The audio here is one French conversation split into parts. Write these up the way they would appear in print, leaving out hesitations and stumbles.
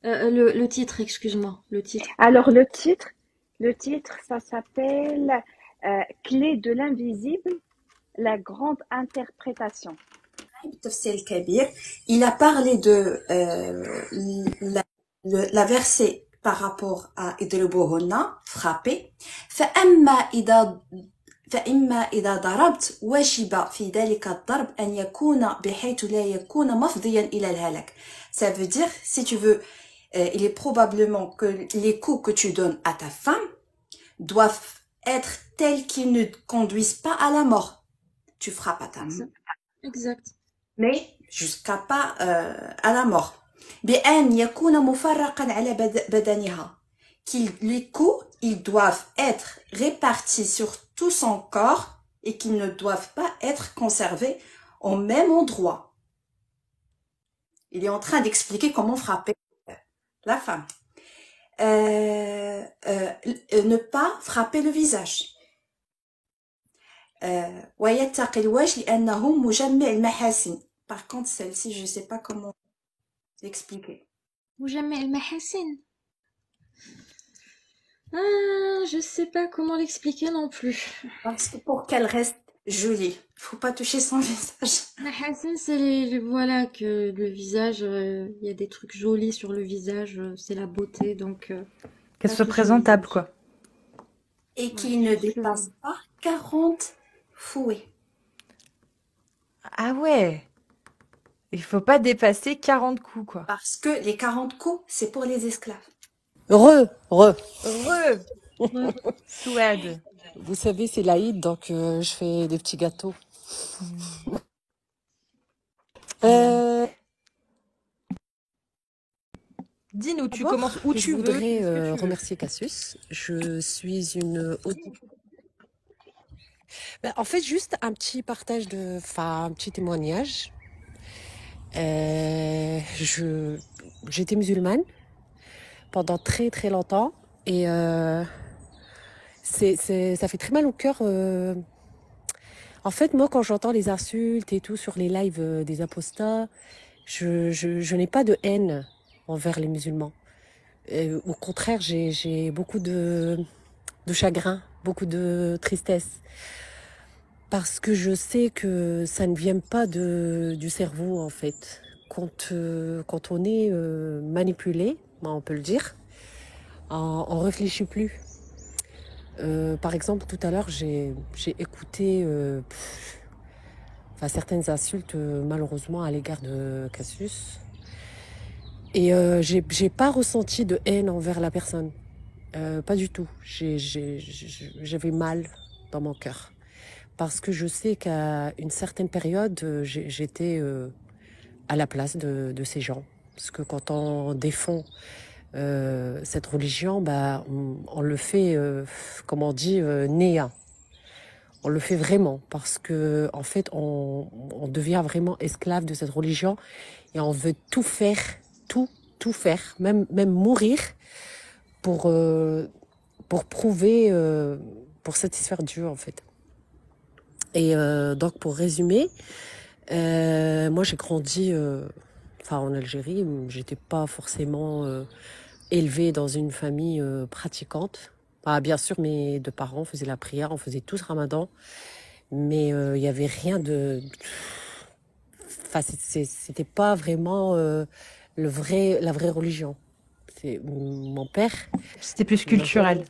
Le titre, excuse-moi, le titre. Alors le titre, ça s'appelle Clé de l'invisible, la grande interprétation. Tafsir al-Kabir, il a parlé de la, la versée par rapport à idribuhunna, frapper. فأما إذا فإما إذا ضربت وجب في ذلك الضرب أن يكون بحيث لا يكون مفضيا إلى الهلاك. Ça veut dire, si tu veux, il est probablement que les coups que tu donnes à ta femme doivent être tels qu'ils ne conduisent pas à la mort. Tu frappes à ta Exact. Exact. mais jusqu'à pas à la mort. بأن يكون مفرقا على بدنها. Les coups, ils doivent être répartis sur tout son corps et qu'ils ne doivent pas être conservés au même endroit. Il est en train d'expliquer comment frapper la femme. Ne pas frapper le visage. ويتقي الوجه لأنه مجمع المحاسن. Par contre, celle-ci, je sais pas comment l'expliquer. وجمع المحاسن. Ah, je sais pas comment l'expliquer non plus. Parce que pour qu'elle reste jolie, faut pas toucher son visage. Mahassin, c'est voilà que le visage, il y a des trucs jolis sur le visage, c'est la beauté, donc Qu'elle pas soit toucher le présentable, visage. quoi. Et Ouais, qu'il ne juste le... dépasse pas 40 fouets. Ah ouais. Il faut pas dépasser 40 coups, quoi. Parce que les 40 coups, c'est pour les esclaves. Re. Heureux. Souad. Vous savez, c'est l'Aïd, donc je fais des petits gâteaux. Euh, Dis-nous, tu D'abord, commences où je tu veux, voudrais dis ce que tu veux. remercier Cassius. Je suis une en fait, juste un petit partage un petit témoignage. J'étais musulmane pendant très très longtemps et ça fait très mal au cœur. En fait, moi, quand j'entends les insultes et tout sur les lives des apostats, je n'ai pas de haine envers les musulmans. Au contraire, j'ai beaucoup de chagrin, beaucoup de tristesse. Parce que je sais que ça ne vient pas du cerveau, en fait. Quand on est manipulé, on peut le dire, on réfléchit plus. Par exemple, tout à l'heure, j'ai écouté certaines insultes, malheureusement, à l'égard de Cassius. Et j'ai pas ressenti de haine envers la personne. Pas du tout. J'avais mal dans mon cœur. Parce que je sais qu'à une certaine période, j'étais à la place de ces gens. Parce que quand on défend cette religion, on le fait, comme on dit, néa. On le fait vraiment parce que en fait, on devient vraiment esclave de cette religion et on veut tout faire, tout faire, même mourir pour prouver, pour satisfaire Dieu en fait. Et donc pour résumer, moi j'ai grandi en Algérie, j'étais pas forcément élevée dans une famille pratiquante. Bien sûr, mes deux parents faisaient la prière, on faisait tous Ramadan, mais il y avait rien de... C'était pas vraiment la vraie religion. Mon père... C'était plus culturel.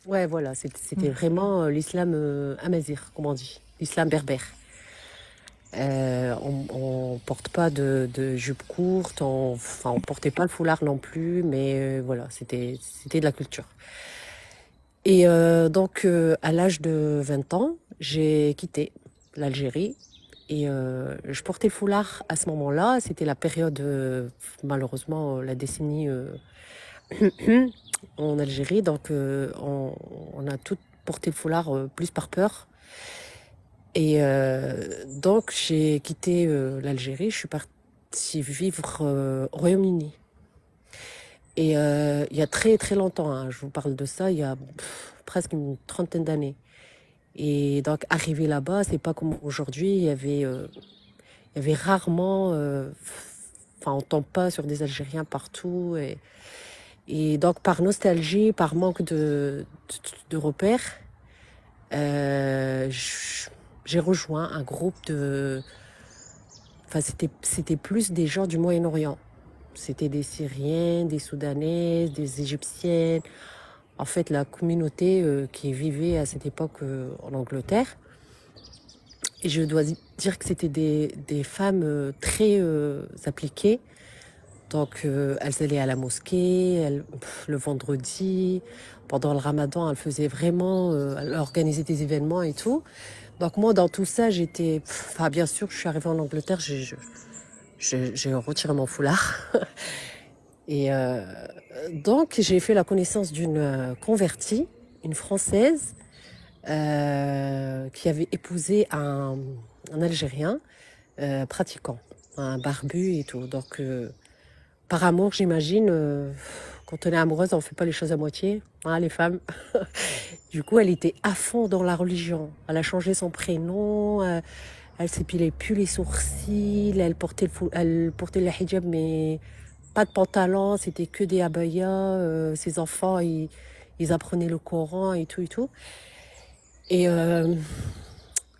Ouais, voilà, c'était vraiment l'islam amazigh, comme on dit, l'islam berbère. On porte pas de jupe courte, on portait pas le foulard non plus, mais voilà, c'était de la culture. Et donc, à l'âge de 20 ans, j'ai quitté l'Algérie et je portais le foulard à ce moment-là. C'était la période, malheureusement, la décennie en Algérie. Donc, on a toutes porté le foulard plus par peur. Et donc, j'ai quitté l'Algérie. Je suis partie vivre au Royaume-Uni. Et il y a très très longtemps, hein, je vous parle de ça, il y a presque une trentaine d'années. Et donc, arrivé là-bas, c'est pas comme aujourd'hui, il y avait rarement enfin, on tombe pas sur des Algériens partout. Et donc, par nostalgie, par manque de repères, j'ai rejoint un groupe de... Enfin, c'était plus des gens du Moyen-Orient. C'était des Syriens, des Soudanaises, des Égyptiennes. En fait, la communauté qui vivait à cette époque en Angleterre. Et je dois dire que c'était des femmes très appliquées. Donc, elles allaient à la mosquée le vendredi. Pendant le ramadan, elles faisaient vraiment... elles organisaient des événements et tout. Donc, moi, dans tout ça, j'étais... Enfin, bien sûr, je suis arrivée en Angleterre, j'ai retiré mon foulard. Et donc, j'ai fait la connaissance d'une convertie, une Française, qui avait épousé un Algérien pratiquant, un barbu et tout. Donc, par amour, j'imagine, quand on est amoureuse, on ne fait pas les choses à moitié, hein, les femmes. Du coup, elle était à fond dans la religion. Elle a changé son prénom, elle s'épilait plus les sourcils, elle portait le hijab, mais pas de pantalon, c'était que des abayas. Ses enfants, ils apprenaient le Coran et tout et tout. Et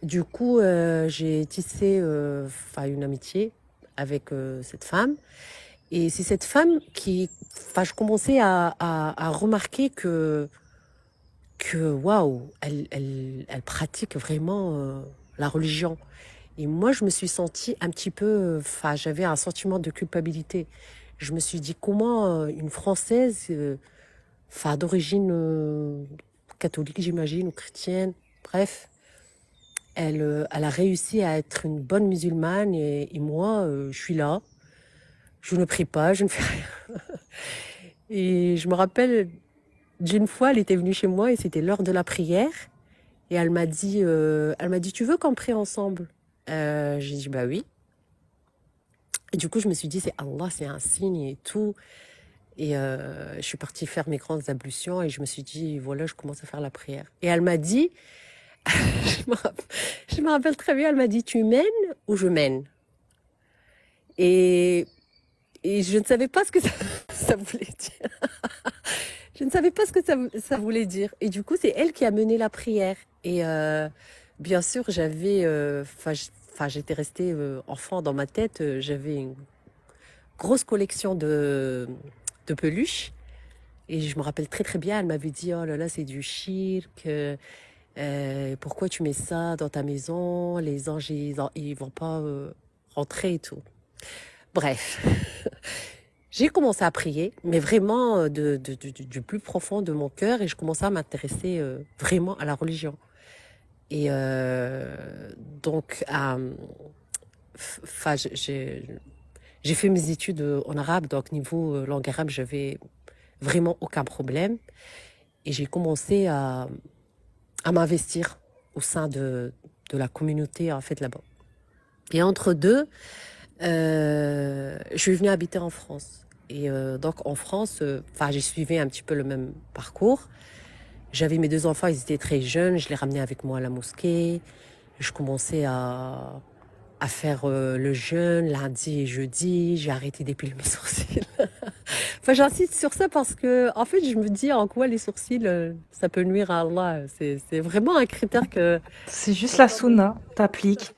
du coup, j'ai tissé une amitié avec cette femme. Et c'est cette femme je commençais à remarquer que waouh, elle pratique vraiment la religion. Et moi, je me suis sentie un petit peu, j'avais un sentiment de culpabilité. Je me suis dit, comment une Française, d'origine catholique, j'imagine, ou chrétienne, bref, elle a réussi à être une bonne musulmane et moi, je suis là. Je ne prie pas, je ne fais rien. Et je me rappelle d'une fois, elle était venue chez moi et c'était l'heure de la prière. Et elle m'a dit, tu veux qu'on prie ensemble? J'ai dit, bah oui. Et du coup, je me suis dit, c'est Allah, c'est un signe et tout. Et je suis partie faire mes grandes ablutions et je me suis dit, voilà, je commence à faire la prière. Et elle m'a dit, je me rappelle très bien, elle m'a dit, tu mènes ou je mène? Et je ne savais pas ce que ça voulait dire. Je ne savais pas ce que ça voulait dire. Et du coup, c'est elle qui a mené la prière. Et bien sûr, j'étais restée enfant dans ma tête. J'avais une grosse collection de peluches. Et je me rappelle très très bien, elle m'avait dit, oh là là, c'est du shirk. Pourquoi tu mets ça dans ta maison? Les anges, ils vont pas rentrer et tout. Bref, j'ai commencé à prier, mais vraiment du plus profond de mon cœur, et je commençais à m'intéresser vraiment à la religion. Et donc, j'ai fait mes études en arabe, donc niveau langue arabe, j'avais vraiment aucun problème. Et j'ai commencé à m'investir au sein de la communauté, en fait, là-bas. Et entre deux, je suis venue habiter en France. Et donc en France, j'ai suivi un petit peu le même parcours. J'avais mes deux enfants, ils étaient très jeunes, je les ramenais avec moi à la mosquée. Je commençais à faire le jeûne lundi et jeudi. J'ai arrêté d'épiler mes sourcils. J'insiste sur ça parce que, en fait, je me dis en quoi les sourcils, ça peut nuire à Allah. C'est vraiment un critère que... C'est juste la sunna, t'appliques.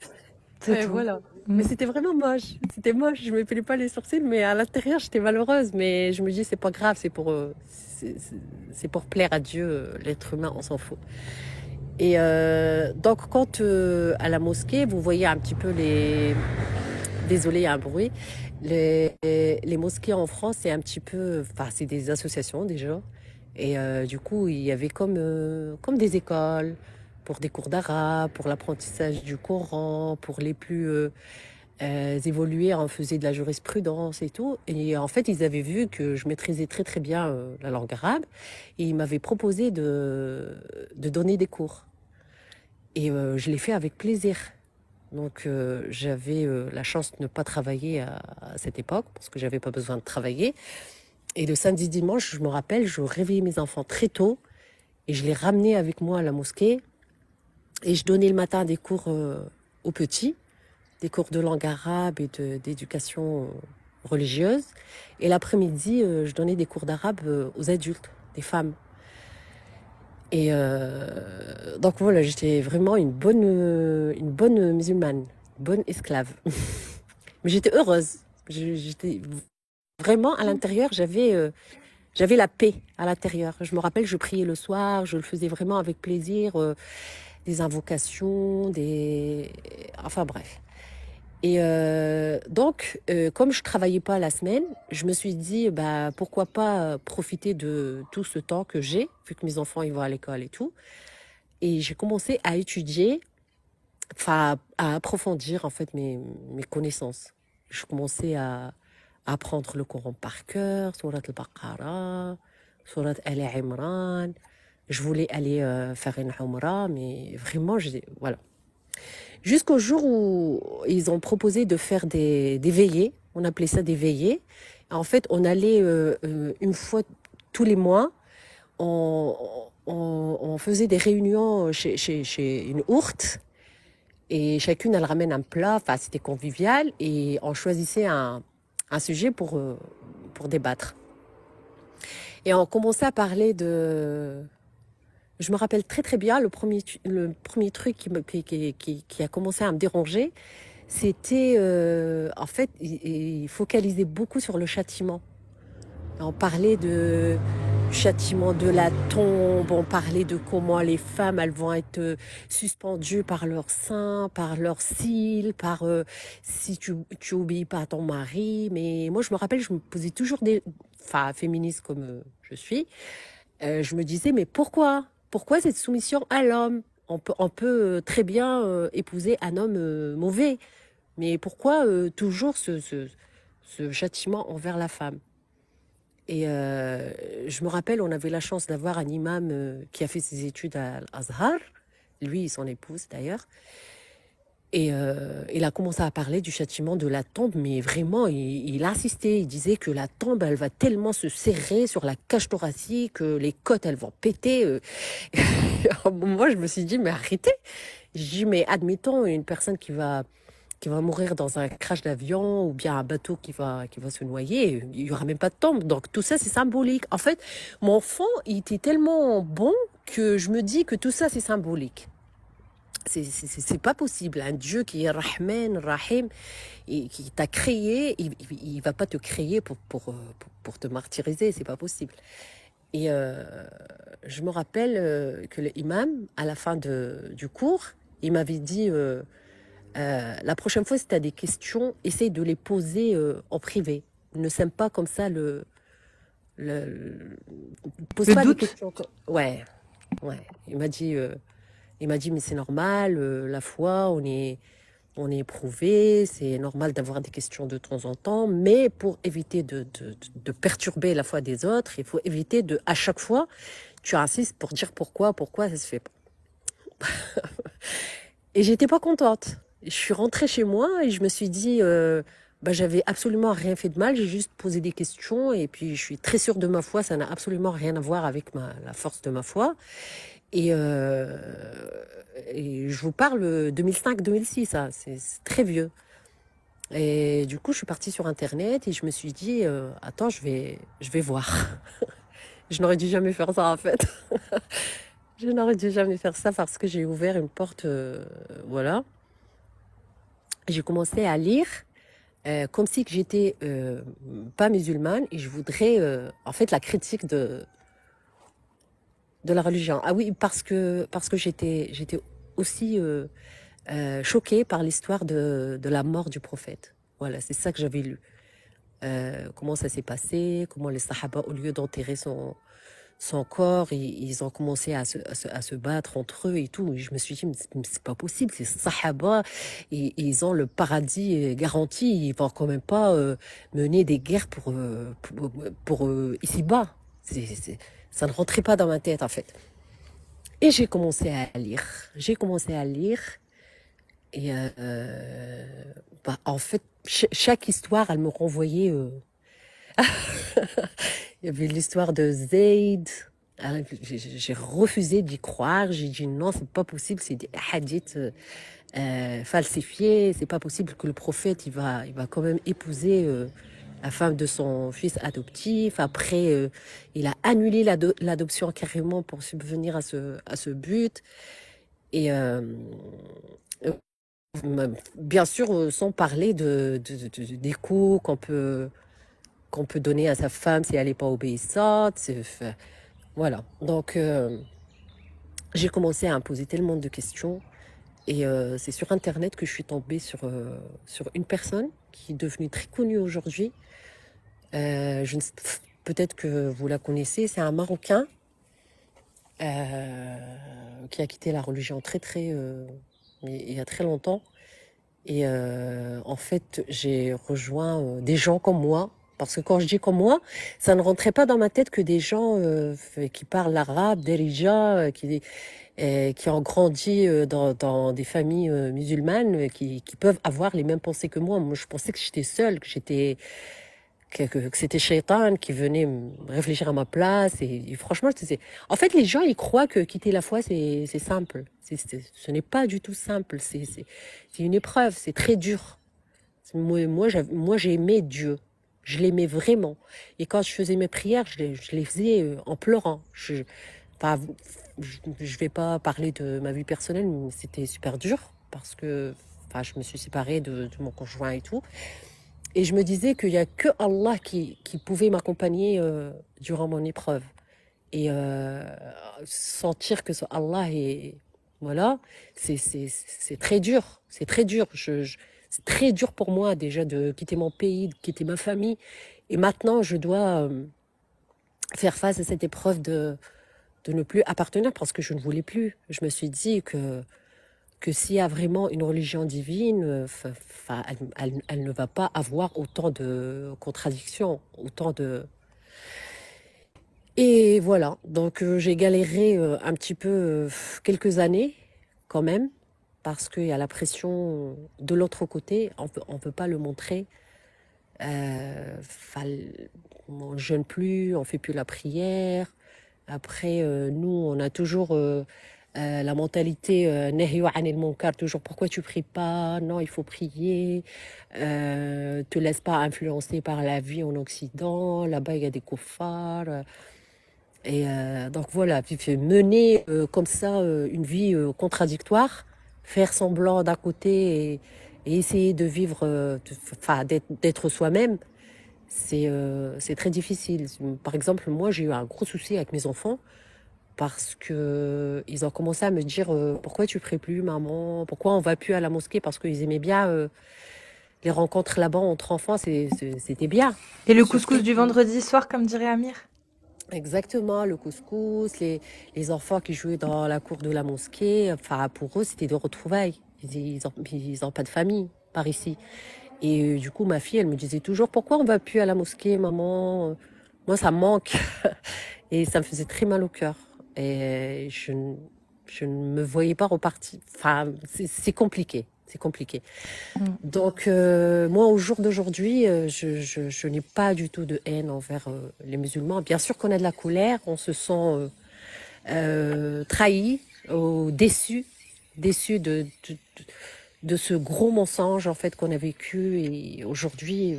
C'est Ouais, tout. voilà. Mais c'était vraiment moche. C'était moche. Je m'épilais pas les sourcils, mais à l'intérieur, j'étais malheureuse. Mais je me dis, c'est pas grave. C'est pour plaire à Dieu, l'être humain, on s'en fout. Et donc, quand à la mosquée, vous voyez un petit peu les... Désolée, il y a un bruit. Les mosquées en France, c'est un petit peu... c'est des associations déjà. Et du coup, il y avait comme des écoles pour des cours d'arabe, pour l'apprentissage du Coran, pour les plus évolués, on faisait de la jurisprudence et tout. Et en fait, ils avaient vu que je maîtrisais très très bien la langue arabe et ils m'avaient proposé de donner des cours. Et je l'ai fait avec plaisir. Donc j'avais la chance de ne pas travailler à cette époque parce que j'avais pas besoin de travailler. Et le samedi dimanche, je me rappelle, je réveillais mes enfants très tôt et je les ramenais avec moi à la mosquée. Et je donnais le matin des cours aux petits, des cours de langue arabe et d'éducation religieuse. Et l'après-midi, je donnais des cours d'arabe aux adultes, des femmes. Et donc voilà, j'étais vraiment une bonne musulmane, une bonne esclave. Mais j'étais heureuse. J'étais vraiment à l'intérieur, j'avais la paix à l'intérieur. Je me rappelle, je priais le soir, je le faisais vraiment avec plaisir, des invocations, enfin bref. Et donc, comme je travaillais pas la semaine, je me suis dit, bah pourquoi pas profiter de tout ce temps que j'ai, vu que mes enfants ils vont à l'école et tout. Et j'ai commencé à étudier, enfin à approfondir en fait mes connaissances. Je commençais à apprendre le Coran par cœur, Surat al-Baqarah, Surat Al-Imran. Je voulais aller faire une Umrah, mais vraiment, voilà. Jusqu'au jour où ils ont proposé de faire des veillées. On appelait ça des veillées. En fait, on allait une fois tous les mois, on faisait des réunions chez une ourte. Et chacune, elle ramène un plat, enfin c'était convivial. Et on choisissait un sujet pour débattre. Et on commençait à parler de... Je me rappelle très très bien, le premier truc qui a commencé à me déranger, c'était, en fait, il focalisait beaucoup sur le châtiment. On parlait du châtiment de la tombe, on parlait de comment les femmes, elles vont être suspendues par leurs seins, par leurs cils, par si tu obéis pas à ton mari. Mais moi, je me rappelle, je me posais toujours enfin, féministe comme je suis, je me disais, mais pourquoi cette soumission à l'homme? On peut très bien épouser un homme mauvais, mais pourquoi toujours ce châtiment envers la femme? Et je me rappelle, on avait la chance d'avoir un imam qui a fait ses études à l'Azhar, lui et son épouse d'ailleurs. Et il a commencé à parler du châtiment de la tombe, mais vraiment, il insistait. Il disait que la tombe, elle va tellement se serrer sur la cage thoracique, que les côtes, elles vont péter. Moi, je me suis dit, mais arrêtez. Je dis, mais admettons une personne qui va mourir dans un crash d'avion ou bien un bateau qui va se noyer, il n'y aura même pas de tombe. Donc tout ça, c'est symbolique. En fait, mon enfant, il était tellement bon que je me dis que tout ça, c'est symbolique. C'est pas possible. Un Dieu qui est Rahman, Rahim, et qui t'a créé, il va pas te créer pour te martyriser, c'est pas possible. Et je me rappelle que l'imam, à la fin du cours, il m'avait dit la prochaine fois, si tu as des questions, essaye de les poser en privé. Ne sème pas comme ça pose Le pas des doute. questions. Ouais. Il m'a dit, mais c'est normal, la foi, on est éprouvé, c'est normal d'avoir des questions de temps en temps, mais pour éviter de perturber la foi des autres, il faut éviter à chaque fois, tu insistes pour dire pourquoi ça se fait pas. Et j'étais pas contente. Je suis rentrée chez moi et je me suis dit, j'avais absolument rien fait de mal, j'ai juste posé des questions et puis je suis très sûre de ma foi, ça n'a absolument rien à voir avec la force de ma foi. Et je vous parle 2005-2006, ça, c'est très vieux. Et du coup, je suis partie sur Internet et je me suis dit, attends, je vais voir. Je n'aurais dû jamais faire ça, en fait. Je n'aurais dû jamais faire ça parce que j'ai ouvert une porte, voilà. J'ai commencé à lire comme si que j'étais pas musulmane et je voudrais, en fait, la critique de la religion. Ah oui, parce que j'étais aussi choquée par l'histoire de la mort du prophète. Voilà, c'est ça que j'avais lu. Comment ça s'est passé, comment les sahaba, au lieu d'enterrer son corps, ils ont commencé à se battre entre eux et tout. Et je me suis dit, mais c'est pas possible, ces sahaba, ils ont le paradis garanti, ils vont quand même pas mener des guerres pour ici-bas. Ça ne rentrait pas dans ma tête, en fait. Et j'ai commencé à lire. Et en fait, chaque histoire, elle me renvoyait... Il y avait l'histoire de Zayd. J'ai refusé d'y croire. J'ai dit non, c'est pas possible. C'est des hadiths falsifiés. C'est pas possible que le prophète, il va quand même épouser la femme de son fils adoptif. Après, il a annulé l'adoption carrément pour subvenir à ce but. Et bien sûr, sans parler des coups qu'on peut donner à sa femme si elle n'est pas obéissante. Voilà. Donc, j'ai commencé à me poser tellement de questions. Et c'est sur Internet que je suis tombée sur une personne qui est devenue très connue aujourd'hui. Peut-être que vous la connaissez. C'est un Marocain qui a quitté la religion il y a très longtemps. Et en fait, j'ai rejoint des gens comme moi. Parce que quand je dis comme moi, ça ne rentrait pas dans ma tête que des gens qui parlent l'arabe, derija, qui ont grandi dans des familles musulmanes, qui peuvent avoir les mêmes pensées que moi. Moi, je pensais que j'étais seule, que c'était Shaitan qui venait réfléchir à ma place. Et franchement, en fait, les gens, ils croient que quitter la foi, c'est simple. Ce n'est pas du tout simple. C'est une épreuve, c'est très dur. Moi, j'ai aimé Dieu. Je l'aimais vraiment. Et quand je faisais mes prières, je les faisais en pleurant. Je vais pas parler de ma vie personnelle, mais c'était super dur parce que je me suis séparée de mon conjoint et tout. Et je me disais qu'il n'y a que Allah qui pouvait m'accompagner durant mon épreuve. Et sentir que ce Allah est... Voilà, c'est très dur. C'est très dur. C'est très dur pour moi déjà de quitter mon pays, de quitter ma famille. Et maintenant, je dois faire face à cette épreuve de ne plus appartenir parce que je ne voulais plus. Je me suis dit que s'il y a vraiment une religion divine, elle ne va pas avoir autant de contradictions, autant de... Et voilà, donc j'ai galéré un petit peu quelques années quand même, parce qu'il y a la pression de l'autre côté, on peut pas le montrer. On ne jeûne plus, on fait plus la prière. Après, nous, on a toujours la mentalité Nahyu anil munkar, toujours pourquoi tu pries pas? Non, il faut prier. Te laisse pas influencer par la vie en Occident. Là-bas, il y a des kuffars. Et donc voilà, puis mener comme ça une vie contradictoire, faire semblant d'un côté et essayer de vivre, d'être soi-même, c'est très difficile. Par exemple, moi, j'ai eu un gros souci avec mes enfants parce que ils ont commencé à me dire pourquoi tu pries plus, maman? Pourquoi on va plus à la mosquée? Parce qu'ils aimaient bien les rencontres là-bas entre enfants, c'était bien. Et le Sauf couscous que du vendredi soir, comme dirait Amir? exactement, le couscous, les enfants qui jouaient dans la cour de la mosquée, pour eux, c'était des retrouvailles. Ils ont pas de famille par ici. Et du coup, ma fille, elle me disait toujours, pourquoi on va plus à la mosquée, maman? Moi, ça me manque. Et ça me faisait très mal au cœur. Et je ne me voyais pas repartir. C'est compliqué. C'est compliqué. Donc, moi, au jour d'aujourd'hui, je n'ai pas du tout de haine envers les musulmans. Bien sûr qu'on a de la colère, on se sent trahi, déçu de ce gros mensonge en fait qu'on a vécu. Et aujourd'hui,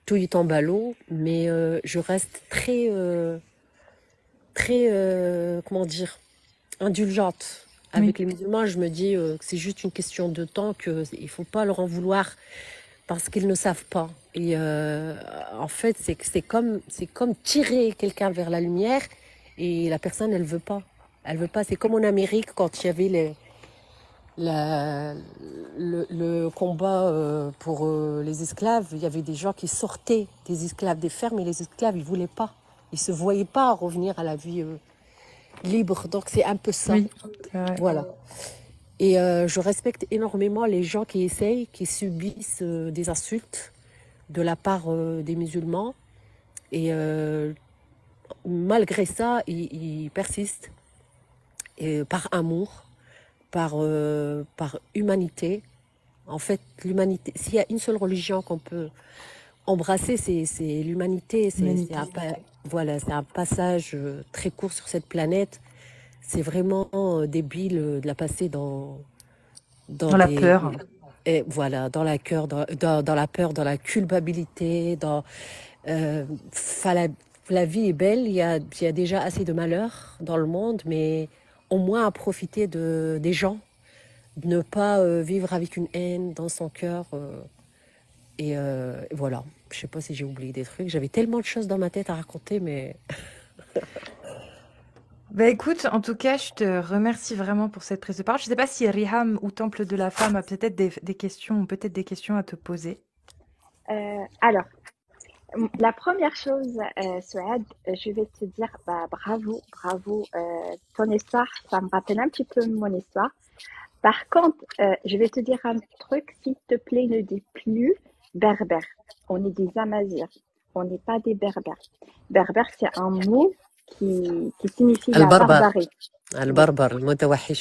tout est en ballot, mais je reste très, comment dire, indulgente. Avec les musulmans, je me dis que c'est juste une question de temps, qu'il ne faut pas leur en vouloir parce qu'ils ne savent pas. Et en fait, c'est comme tirer quelqu'un vers la lumière et la personne, elle veut pas. Elle veut pas. C'est comme en Amérique quand il y avait le combat pour les esclaves. Il y avait des gens qui sortaient des esclaves des fermes et les esclaves, ils voulaient pas. Ils se voyaient pas revenir à la vie libre. Donc c'est un peu ça. Oui, c'est vrai. Voilà. Et je respecte énormément les gens qui essayent, qui subissent des insultes de la part des musulmans. Et malgré ça, ils persistent. Et par amour, par humanité. En fait, l'humanité, s'il y a une seule religion qu'on peut embrasser, c'est l'humanité. Voilà, c'est un passage très court sur cette planète. C'est vraiment débile de la passer dans la peur. Et voilà, dans la cœur, dans la peur, dans la culpabilité, euh, enfin, la vie est belle, il y a déjà assez de malheur dans le monde, mais au moins à profiter des gens, ne pas vivre avec une haine dans son cœur. Et voilà, je sais pas si j'ai oublié des trucs. J'avais tellement de choses dans ma tête à raconter, mais Bah écoute, en tout cas, je te remercie vraiment pour cette prise de parole. Je ne sais pas si Riham ou Temple de la Femme a peut-être des questions, peut-être des questions à te poser. Alors, la première chose, Souad, je vais te dire bah, bravo, bravo. Ton histoire, ça me rappelle un petit peu mon histoire. Par contre, je vais te dire un truc, s'il te plaît, ne dis plus berbère. On est des Amazirs, on n'est pas des berbères. Berbère, c'est un mot qui signifie la Al-Barbar, barbarie. Oui, Al-Barbar,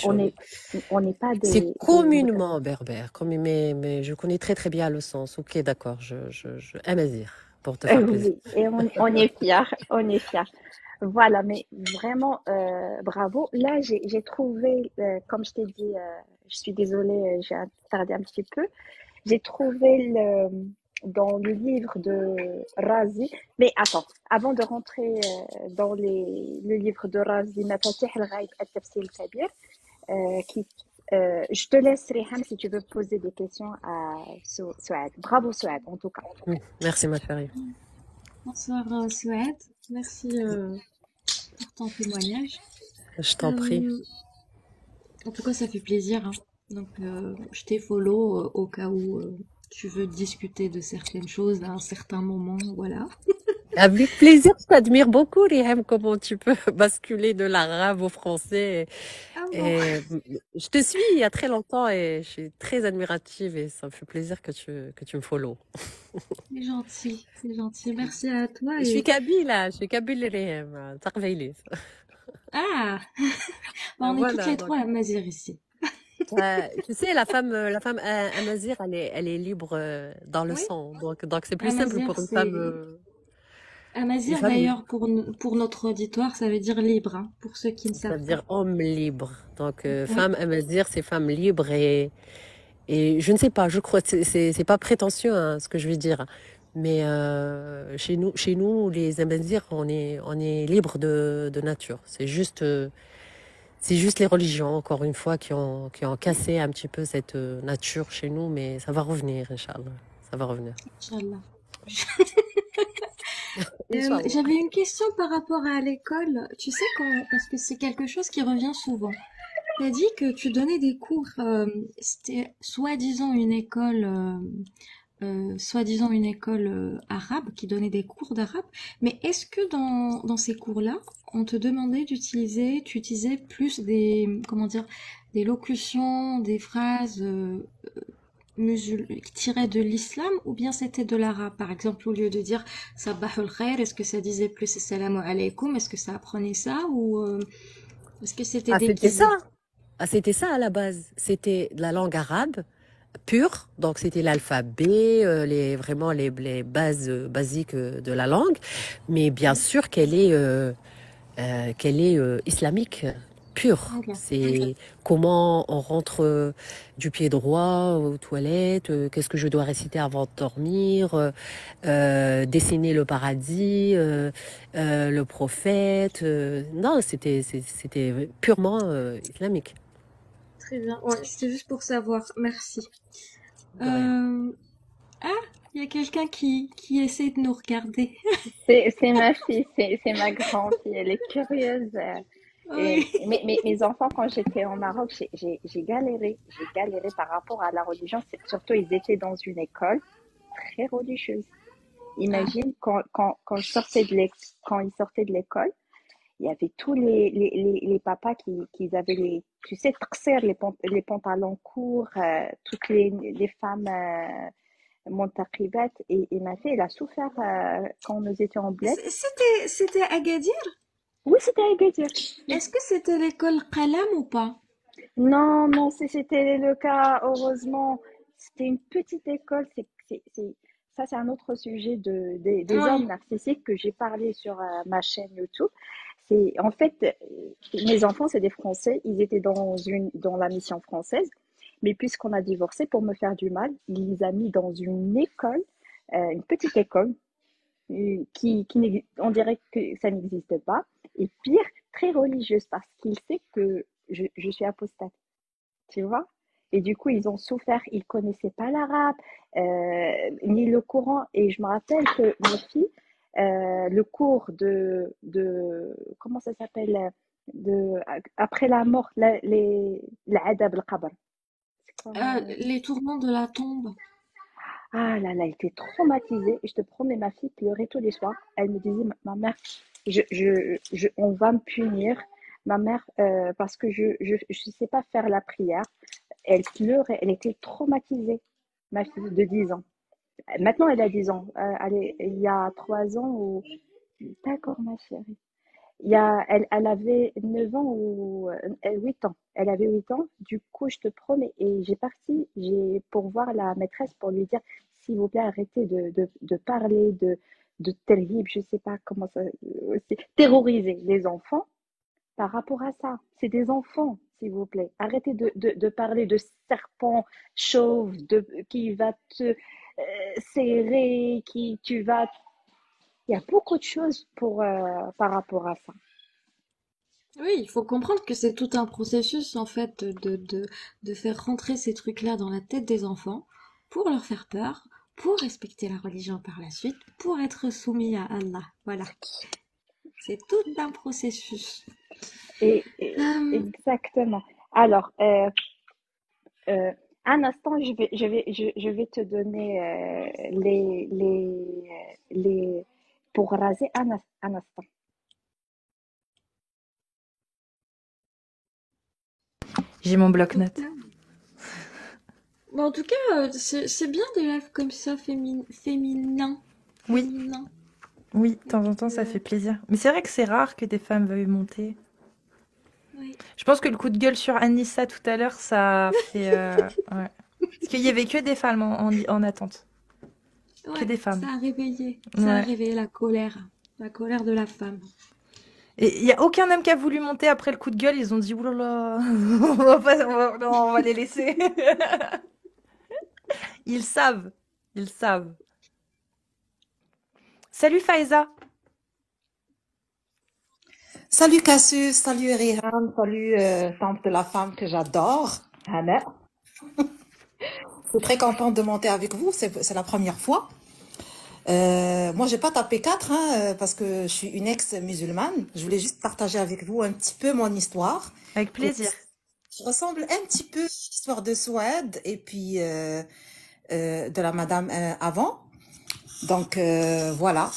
on Al-Mutawahishun. n'est on n'est pas C'est des communément berbère, mais je connais très très bien le sens. Ok, d'accord, je Amazir, pour te faire plaisir. oui, et on est fiers, on est fiers. Voilà, mais vraiment, bravo. Là, j'ai trouvé, comme je t'ai dit, je suis désolée, j'ai tardé un petit peu. J'ai trouvé dans le livre de Razi, mais attends, avant de rentrer dans le livre de Razi, Mafatih al-Ghaib al-Tafsir al-Kabir, qui, je te laisse, Riham, si tu veux poser des questions à Souad. Bravo, Souad, en tout cas. Merci ma chérie. Bonsoir Souad, merci pour ton témoignage. Je t'en prie. En tout cas, ça fait plaisir, hein. Donc, je t'ai follow au cas où tu veux discuter de certaines choses à un certain moment, voilà. Avec plaisir, je t'admire beaucoup, Riham, comment tu peux basculer de l'arabe au français. Ah bon, Et je te suis il y a très longtemps et je suis très admirative et ça me fait plaisir que tu me follow. c'est gentil. Merci à toi Je suis et kabyle, là, je suis kabyle, Riham. Tarveili. ah, bah, on est toutes Voilà, les donc. trois à Mazir ici. Tu sais, la femme amazir, elle est libre dans le Oui, sang. Donc c'est plus simple Amazir, pour c'est une Amazir femme libre. d'ailleurs pour notre auditoire, ça veut dire libre, hein, pour ceux qui ne Ça savent veut pas. dire homme libre. Donc Oui, femme amazir, c'est femme libre et je ne sais pas, je crois que c'est pas prétentieux hein, ce que je vais dire. Mais chez nous, les amazirs, on est libre de nature. C'est juste les religions, encore une fois, qui ont cassé un petit peu cette nature chez nous, mais ça va revenir, Inch'Allah. Ça va revenir. Inch'Allah. Inch'Allah. J'avais une question par rapport à l'école. Tu sais, parce que c'est quelque chose qui revient souvent. Tu as dit que tu donnais des cours, c'était soi-disant une école, arabe qui donnait des cours d'arabe. Mais est-ce que dans ces cours-là, on te demandait tu utilisais plus comment dire, des locutions, des phrases qui tiraient de l'islam ou bien c'était de l'arabe? Par exemple, au lieu de dire Sabahul khair, est-ce que ça disait plus Assalamu alaikum? Est-ce que ça apprenait ça ou est-ce que c'était Ah, c'était ça. déguisé? Ah, c'était ça à la base. C'était de la langue arabe pure, donc c'était l'alphabet, vraiment les bases basiques de la langue, mais bien sûr qu'elle est islamique pure. Ok. C'est comment on rentre du pied droit aux toilettes, qu'est-ce que je dois réciter avant de dormir, dessiner le paradis, le prophète. Non, c'était purement islamique. Très bien. Ouais, c'était juste pour savoir. Merci. De rien. Ah, il y a quelqu'un qui essaie de nous regarder. C'est ma fille, c'est ma grande fille, elle est curieuse. Et Oui. mes enfants, quand j'étais au Maroc, j'ai galéré. J'ai galéré par rapport à la religion. Surtout, ils étaient dans une école très religieuse. Ah, Imagine quand quand ils sortaient de l'école, il y avait tous les papas qui avaient tu sais, taqsir, les pantalons courts, toutes les femmes montaqibat. Et ma fille, elle a souffert quand nous étions en bled. c'était Agadir? Oui, c'était à Agadir. Est-ce que c'était l'école Qalam ou pas? Non, non, c'était le cas, heureusement. C'était une petite école. Ça, c'est un autre sujet des hommes Oui. narcissiques que j'ai parlé sur ma chaîne YouTube. En fait, mes enfants, c'est des Français. Ils étaient dans la mission française. Mais puisqu'on a divorcé, pour me faire du mal, il les a mis dans une école, une petite école, on dirait que ça n'existe pas. Et pire, très religieuse, parce qu'il sait que je suis apostate, tu vois. Et du coup, ils ont souffert, ils connaissaient pas l'arabe, ni le Coran. Et je me rappelle que ma fille, le cours comment ça s'appelle, après la mort, l'adab al-qabr. C'est quoi, Les tourments de la tombe. ah là là, elle était traumatisée. Je te promets, ma fille pleurait tous les soirs. Elle me disait, ma mère, on va me punir. Ma mère, parce que je sais pas faire la prière. Elle pleurait, elle était traumatisée, ma fille de 10 ans. Maintenant, elle a 10 ans. Il y a 3 ans ou... D'accord, ma chérie. Elle avait 9 ans ou 8 ans. Elle avait 8 ans. Du coup, je te promets, et pour voir la maîtresse pour lui dire, s'il vous plaît, arrêtez de parler de terhib, je sais pas comment ça, terroriser les enfants par rapport à ça. C'est des enfants, s'il vous plaît. Arrêtez de parler de serpent chauve, qui va te serrer, tu vas... Il y a beaucoup de choses par rapport à ça. Oui, il faut comprendre que c'est tout un processus en fait de faire rentrer ces trucs-là dans la tête des enfants pour leur faire peur, pour respecter la religion par la suite, pour être soumis à Allah. Voilà, c'est tout un processus. Euh, Exactement. Alors, un instant, je vais te donner pour raser un instant. J'ai mon bloc-notes. bon, en tout cas, c'est bien des lives comme ça, féminins. Oui, Féminins. oui, de temps en temps, ça fait plaisir. Mais c'est vrai que c'est rare que des femmes veuillent monter. Oui. Je pense que le coup de gueule sur Anissa tout à l'heure, ça a fait... ouais. Parce qu'il y avait que des femmes en attente. Que Ouais, des femmes. ça a réveillé Ouais. la colère de la femme. Et il n'y a aucun homme qui a voulu monter après le coup de gueule. Ils ont dit, oulala, non, on va les laisser. Ils savent. Ils savent. Salut Faiza. Salut Cassius, salut Rihan, salut Temple de la femme que j'adore, Hannah. Je suis très contente de monter avec vous, c'est la première fois. Moi, j'ai pas tapé 4 hein, parce que je suis une ex-musulmane. Je voulais juste partager avec vous un petit peu mon histoire. Avec plaisir. Qui ressemble un petit peu à l'histoire de Souad et puis de la madame avant. Donc voilà,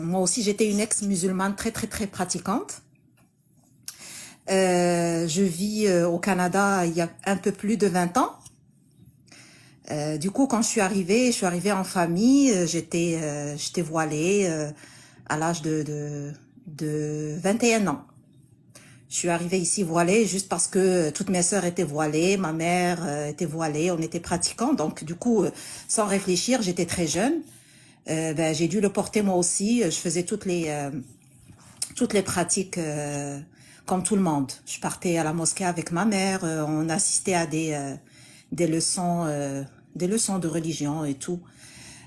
moi aussi j'étais une ex-musulmane très très très pratiquante. Je vis au Canada il y a un peu plus de 20 ans. Du coup, quand je suis arrivée en famille. J'étais voilée à l'âge de 21 ans. Je suis arrivée ici voilée juste parce que toutes mes sœurs étaient voilées, ma mère était voilée, on était pratiquants. Donc, du coup, sans réfléchir, j'étais très jeune. J'ai dû le porter moi aussi. Je faisais toutes les pratiques comme tout le monde. Je partais à la mosquée avec ma mère. On assistait à des leçons de religion et tout.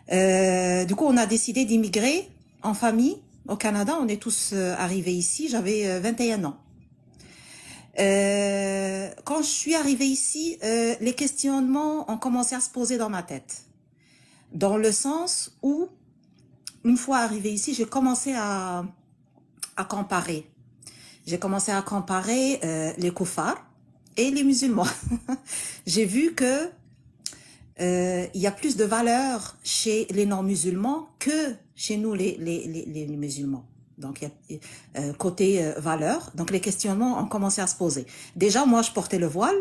Du coup, on a décidé d'immigrer en famille au Canada. On est tous arrivés ici. J'avais 21 ans. Quand je suis arrivée ici, les questionnements ont commencé à se poser dans ma tête. Dans le sens où, une fois arrivée ici, j'ai commencé à comparer. J'ai commencé à comparer les koufars et les musulmans. J'ai vu que il y a plus de valeur chez les non-musulmans que chez nous les musulmans. Donc, côté valeur, donc les questionnements ont commencé à se poser. Déjà, moi, je portais le voile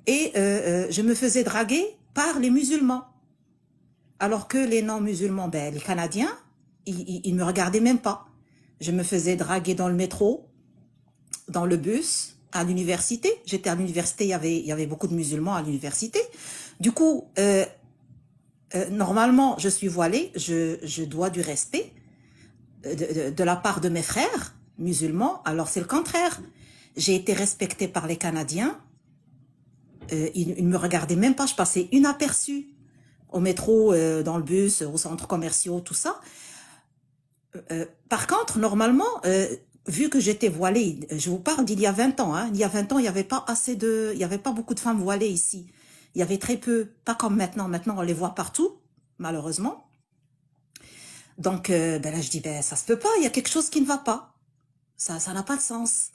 et je me faisais draguer par les musulmans. Alors que les non-musulmans, les Canadiens, ils me regardaient même pas. Je me faisais draguer dans le métro, dans le bus, à l'université. J'étais à l'université, il y avait beaucoup de musulmans à l'université. Du coup, normalement, je suis voilée, je dois du respect de la part de mes frères musulmans. Alors c'est le contraire. J'ai été respectée par les Canadiens il me regardait même pas, je passais inaperçue au métro, dans le bus, aux centres commerciaux, tout ça. Par contre, normalement, vu que j'étais voilée, je vous parle d'il y a 20 ans, hein, il y a 20 ans, il n'y avait pas il y avait pas beaucoup de femmes voilées ici. Il y avait très peu, pas comme maintenant. Maintenant, on les voit partout, malheureusement. Donc, ben là, je dis, ben, ça se peut pas, il y a quelque chose qui ne va pas. Ça n'a pas de sens.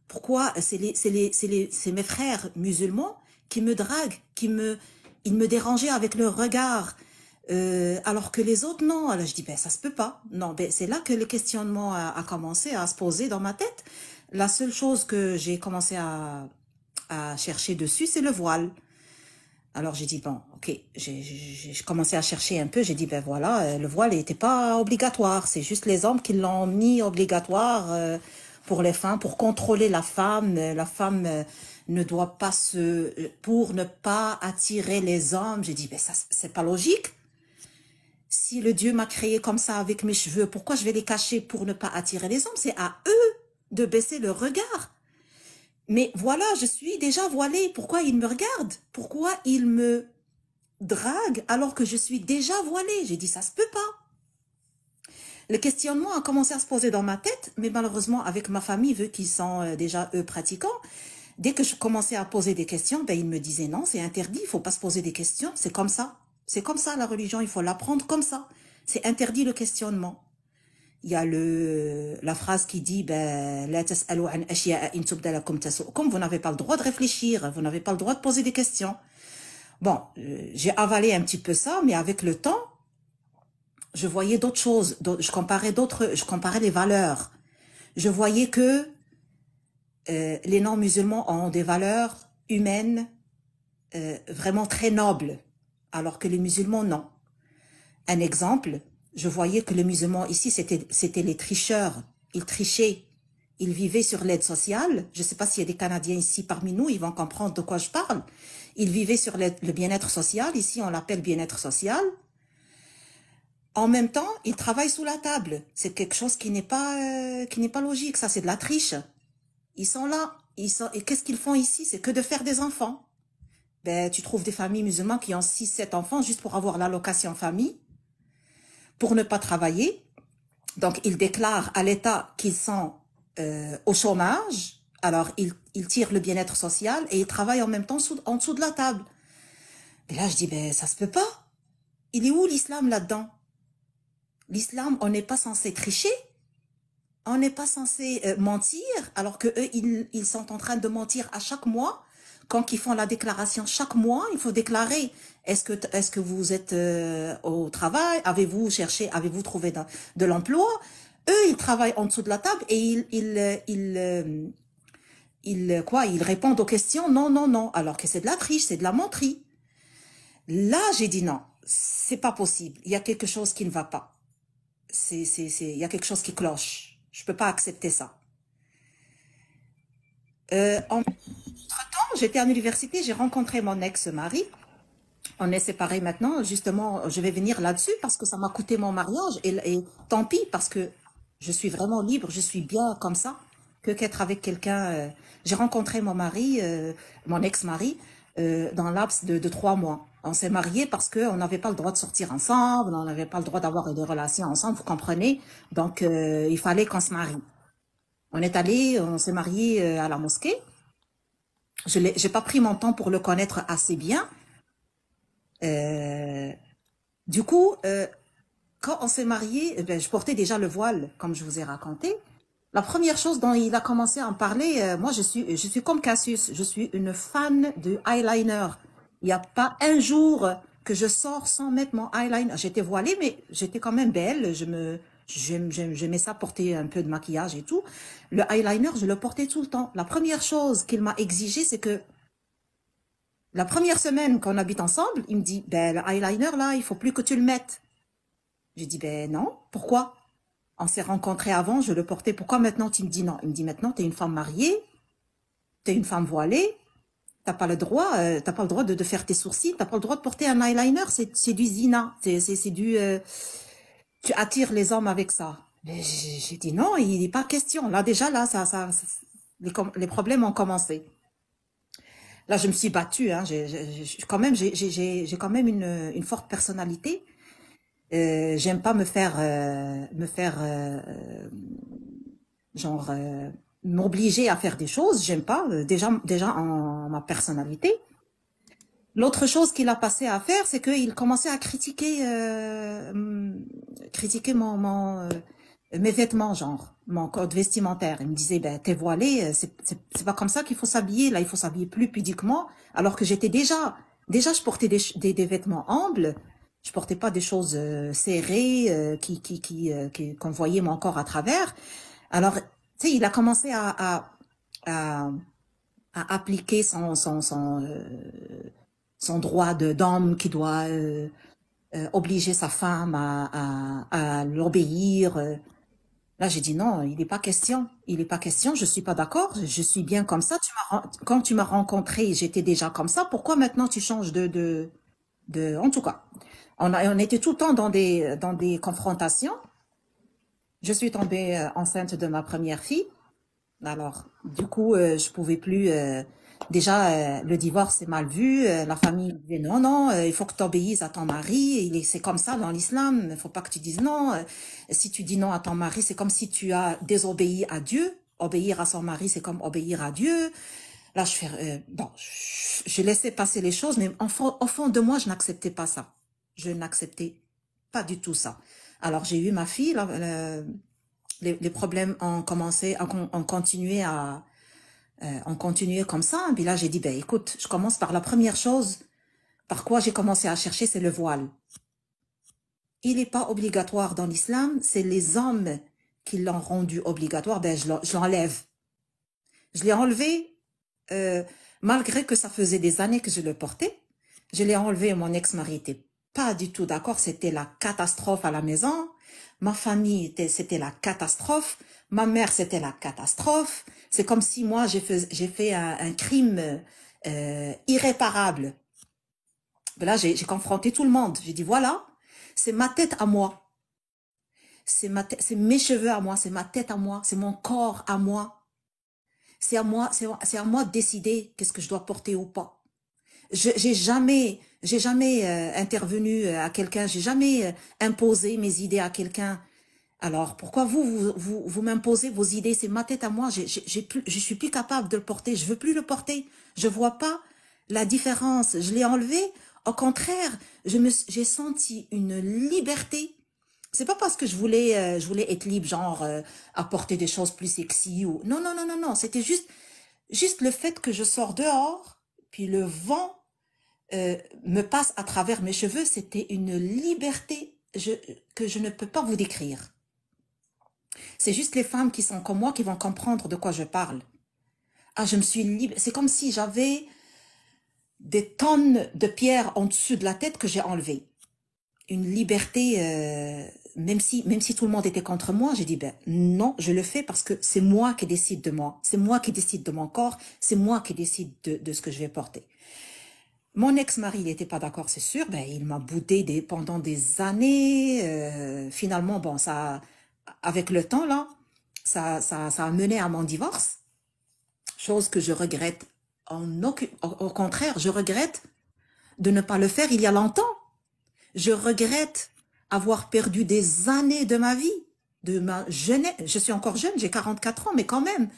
Pourquoi? C'est mes frères musulmans qui me draguent, ils me dérangeaient avec leur regard. Alors que les autres, non. Alors je dis, ben, ça se peut pas. Non, ben, c'est là que le questionnement a commencé à se poser dans ma tête. La seule chose que j'ai commencé à chercher dessus, c'est le voile. Alors j'ai dit, bon, ok, j'ai commencé à chercher un peu, j'ai dit, ben voilà, le voile n'était pas obligatoire, c'est juste les hommes qui l'ont mis obligatoire pour les femmes, pour contrôler la femme. La femme ne doit pas pour ne pas attirer les hommes. J'ai dit, ben ça, c'est pas logique. Si le Dieu m'a créé comme ça avec mes cheveux, pourquoi je vais les cacher pour ne pas attirer les hommes? C'est à eux de baisser le regard. Mais voilà, je suis déjà voilée. Pourquoi ils me regardent? Pourquoi ils me draguent alors que je suis déjà voilée? J'ai dit, ça se peut pas. Le questionnement a commencé à se poser dans ma tête, mais malheureusement, avec ma famille, vu qu'ils sont déjà, eux, pratiquants, dès que je commençais à poser des questions, ben, ils me disaient, non, c'est interdit, il faut pas se poser des questions, c'est comme ça. C'est comme ça, la religion, il faut l'apprendre comme ça. C'est interdit le questionnement. Il y a la phrase qui dit, ben, la tas'alu an ashya'a in tubda lakum tasu'kum. Vous n'avez pas le droit de réfléchir, vous n'avez pas le droit de poser des questions. Bon, j'ai avalé un petit peu ça, mais avec le temps, je voyais d'autres choses, je comparais les valeurs. Je voyais que les non-musulmans ont des valeurs humaines vraiment très nobles, alors que les musulmans, non. Un exemple, je voyais que les musulmans ici, c'était les tricheurs. Ils trichaient. Ils vivaient sur l'aide sociale. Je ne sais pas s'il y a des Canadiens ici parmi nous, ils vont comprendre de quoi je parle. Ils vivaient sur le bien-être social. Ici, on l'appelle bien-être social. En même temps, ils travaillent sous la table. C'est quelque chose qui n'est pas logique. Ça, c'est de la triche. Ils sont là. Et qu'est-ce qu'ils font ici? C'est que de faire des enfants. Ben, tu trouves des familles musulmanes qui ont 6, 7 enfants juste pour avoir l'allocation famille, pour ne pas travailler. Donc, ils déclarent à l'État qu'ils sont au chômage. Alors, ils tirent le bien-être social et ils travaillent en même temps en dessous de la table. Et là, je dis, ben, ça se peut pas. Il est où l'islam là-dedans? L'islam, on n'est pas censé tricher. On n'est pas censé mentir, alors que eux, ils sont en train de mentir à chaque mois. Quand ils font la déclaration chaque mois, il faut déclarer. Est-ce que vous êtes au travail? Avez-vous trouvé de l'emploi? Eux, ils travaillent en dessous de la table et ils répondent aux questions non, non, non, alors que c'est de la triche, c'est de la menterie. Là, j'ai dit non, c'est pas possible. Il y a quelque chose qui ne va pas. Il y a quelque chose qui cloche. Je peux pas accepter ça. Entre-temps, j'étais à l'université, j'ai rencontré mon ex-mari. On est séparés maintenant. Justement, je vais venir là-dessus parce que ça m'a coûté mon mariage. Et tant pis, parce que je suis vraiment libre, je suis bien comme ça, que qu'être avec quelqu'un. J'ai rencontré mon mari, mon ex-mari, dans un laps de 3 mois. On s'est mariés parce qu'on n'avait pas le droit de sortir ensemble, on n'avait pas le droit d'avoir des relations ensemble, vous comprenez. Donc, il fallait qu'on se marie. On s'est mariés à la mosquée. J'ai pas pris mon temps pour le connaître assez bien. Du coup, quand on s'est mariés, ben, je portais déjà le voile, comme je vous ai raconté. La première chose dont il a commencé à en parler, moi je suis comme Cassius, je suis une fan de eyeliner. Il n'y a pas un jour que je sors sans mettre mon eyeliner. J'étais voilée, mais j'étais quand même belle. J'aimais ça, porter un peu de maquillage et tout. Le eyeliner, je le portais tout le temps. La première chose qu'il m'a exigé, c'est que la première semaine qu'on habite ensemble, il me dit, ben, le eyeliner, là, il faut plus que tu le mettes. J'ai dit, ben non, pourquoi? On s'est rencontrés avant, je le portais. Pourquoi maintenant tu me dis non? Il me dit, maintenant, tu es une femme mariée, tu es une femme voilée, t'as pas le droit de faire tes sourcils, t'as pas le droit de porter un eyeliner, c'est du zina, c'est du... tu attires les hommes avec ça. J'ai dit non, il n'est pas question. Là, déjà, là, les problèmes ont commencé. Là, je me suis battue, hein. Quand même, j'ai quand même une forte personnalité. J'aime pas genre m'obliger à faire des choses. J'aime pas. Déjà en ma personnalité. L'autre chose qu'il a passé à faire, c'est qu'il commençait à critiquer mes vêtements, genre mon code vestimentaire. Il me disait, ben t'es voilée, c'est pas comme ça qu'il faut s'habiller. Là, il faut s'habiller plus pudiquement. Alors que j'étais déjà je portais des vêtements amples. Je portais pas des choses serrées qu'on voyait mon corps à travers. Alors, tu sais, il a commencé à appliquer son droit d'homme qui doit obliger sa femme à l'obéir. Là, j'ai dit non, il n'est pas question. Il n'est pas question, je suis pas d'accord. Je suis bien comme ça. Quand tu m'as rencontré, j'étais déjà comme ça. Pourquoi maintenant tu changes en tout cas, on était tout le temps dans des confrontations. Je suis tombée enceinte de ma première fille. Alors, du coup, je pouvais plus. Déjà, le divorce c'est mal vu. La famille disait non, il faut que tu obéisses à ton mari. C'est comme ça dans l'islam. Il faut pas que tu dises non. Si tu dis non à ton mari, c'est comme si tu as désobéi à Dieu. Obéir à son mari, c'est comme obéir à Dieu. Là, je laissais passer les choses, mais au fond de moi, je n'acceptais pas ça. Je n'acceptais pas du tout ça. Alors, j'ai eu ma fille. Là, les problèmes ont continué comme ça. Puis là, j'ai dit, ben écoute, je commence par la première chose. Par quoi j'ai commencé à chercher, c'est le voile. Il n'est pas obligatoire dans l'islam. C'est les hommes qui l'ont rendu obligatoire. Ben je l'enlève. Je l'ai enlevé malgré que ça faisait des années que je le portais. Je l'ai enlevé. Mon ex-mari était pas du tout d'accord. C'était la catastrophe à la maison. Ma famille, c'était la catastrophe. Ma mère, c'était la catastrophe. C'est comme si moi, j'ai fait un crime irréparable. Là, j'ai confronté tout le monde. J'ai dit, voilà, c'est ma tête à moi. C'est mes cheveux à moi. C'est ma tête à moi. C'est mon corps à moi. C'est à moi de décider qu'est-ce que je dois porter ou pas. J'ai jamais intervenu à quelqu'un, j'ai jamais imposé mes idées à quelqu'un. Alors pourquoi vous m'imposez vos idées? C'est ma tête à moi. Je suis plus capable de le porter. Je veux plus le porter. Je vois pas la différence. Je l'ai enlevé. Au contraire, j'ai senti une liberté. C'est pas parce que je voulais être libre, genre à porter des choses plus sexy ou non. C'était juste le fait que je sors dehors, puis le vent me passe à travers mes cheveux, c'était une liberté que je ne peux pas vous décrire. C'est juste les femmes qui sont comme moi qui vont comprendre de quoi je parle. Ah, je me suis libre. C'est comme si j'avais des tonnes de pierres en dessus de la tête que j'ai enlevées. Une liberté, même si tout le monde était contre moi, j'ai dit, ben non, je le fais parce que c'est moi qui décide de moi. C'est moi qui décide de mon corps. C'est moi qui décide de ce que je vais porter. Mon ex-mari, il n'était pas d'accord, c'est sûr. Ben, il m'a boudé pendant des années. Finalement, bon, avec le temps, là, ça a mené à mon divorce. Chose que je regrette. Au contraire, je regrette de ne pas le faire il y a longtemps. Je regrette avoir perdu des années de ma vie, de ma jeunesse. Je suis encore jeune, j'ai 44 ans, mais quand même,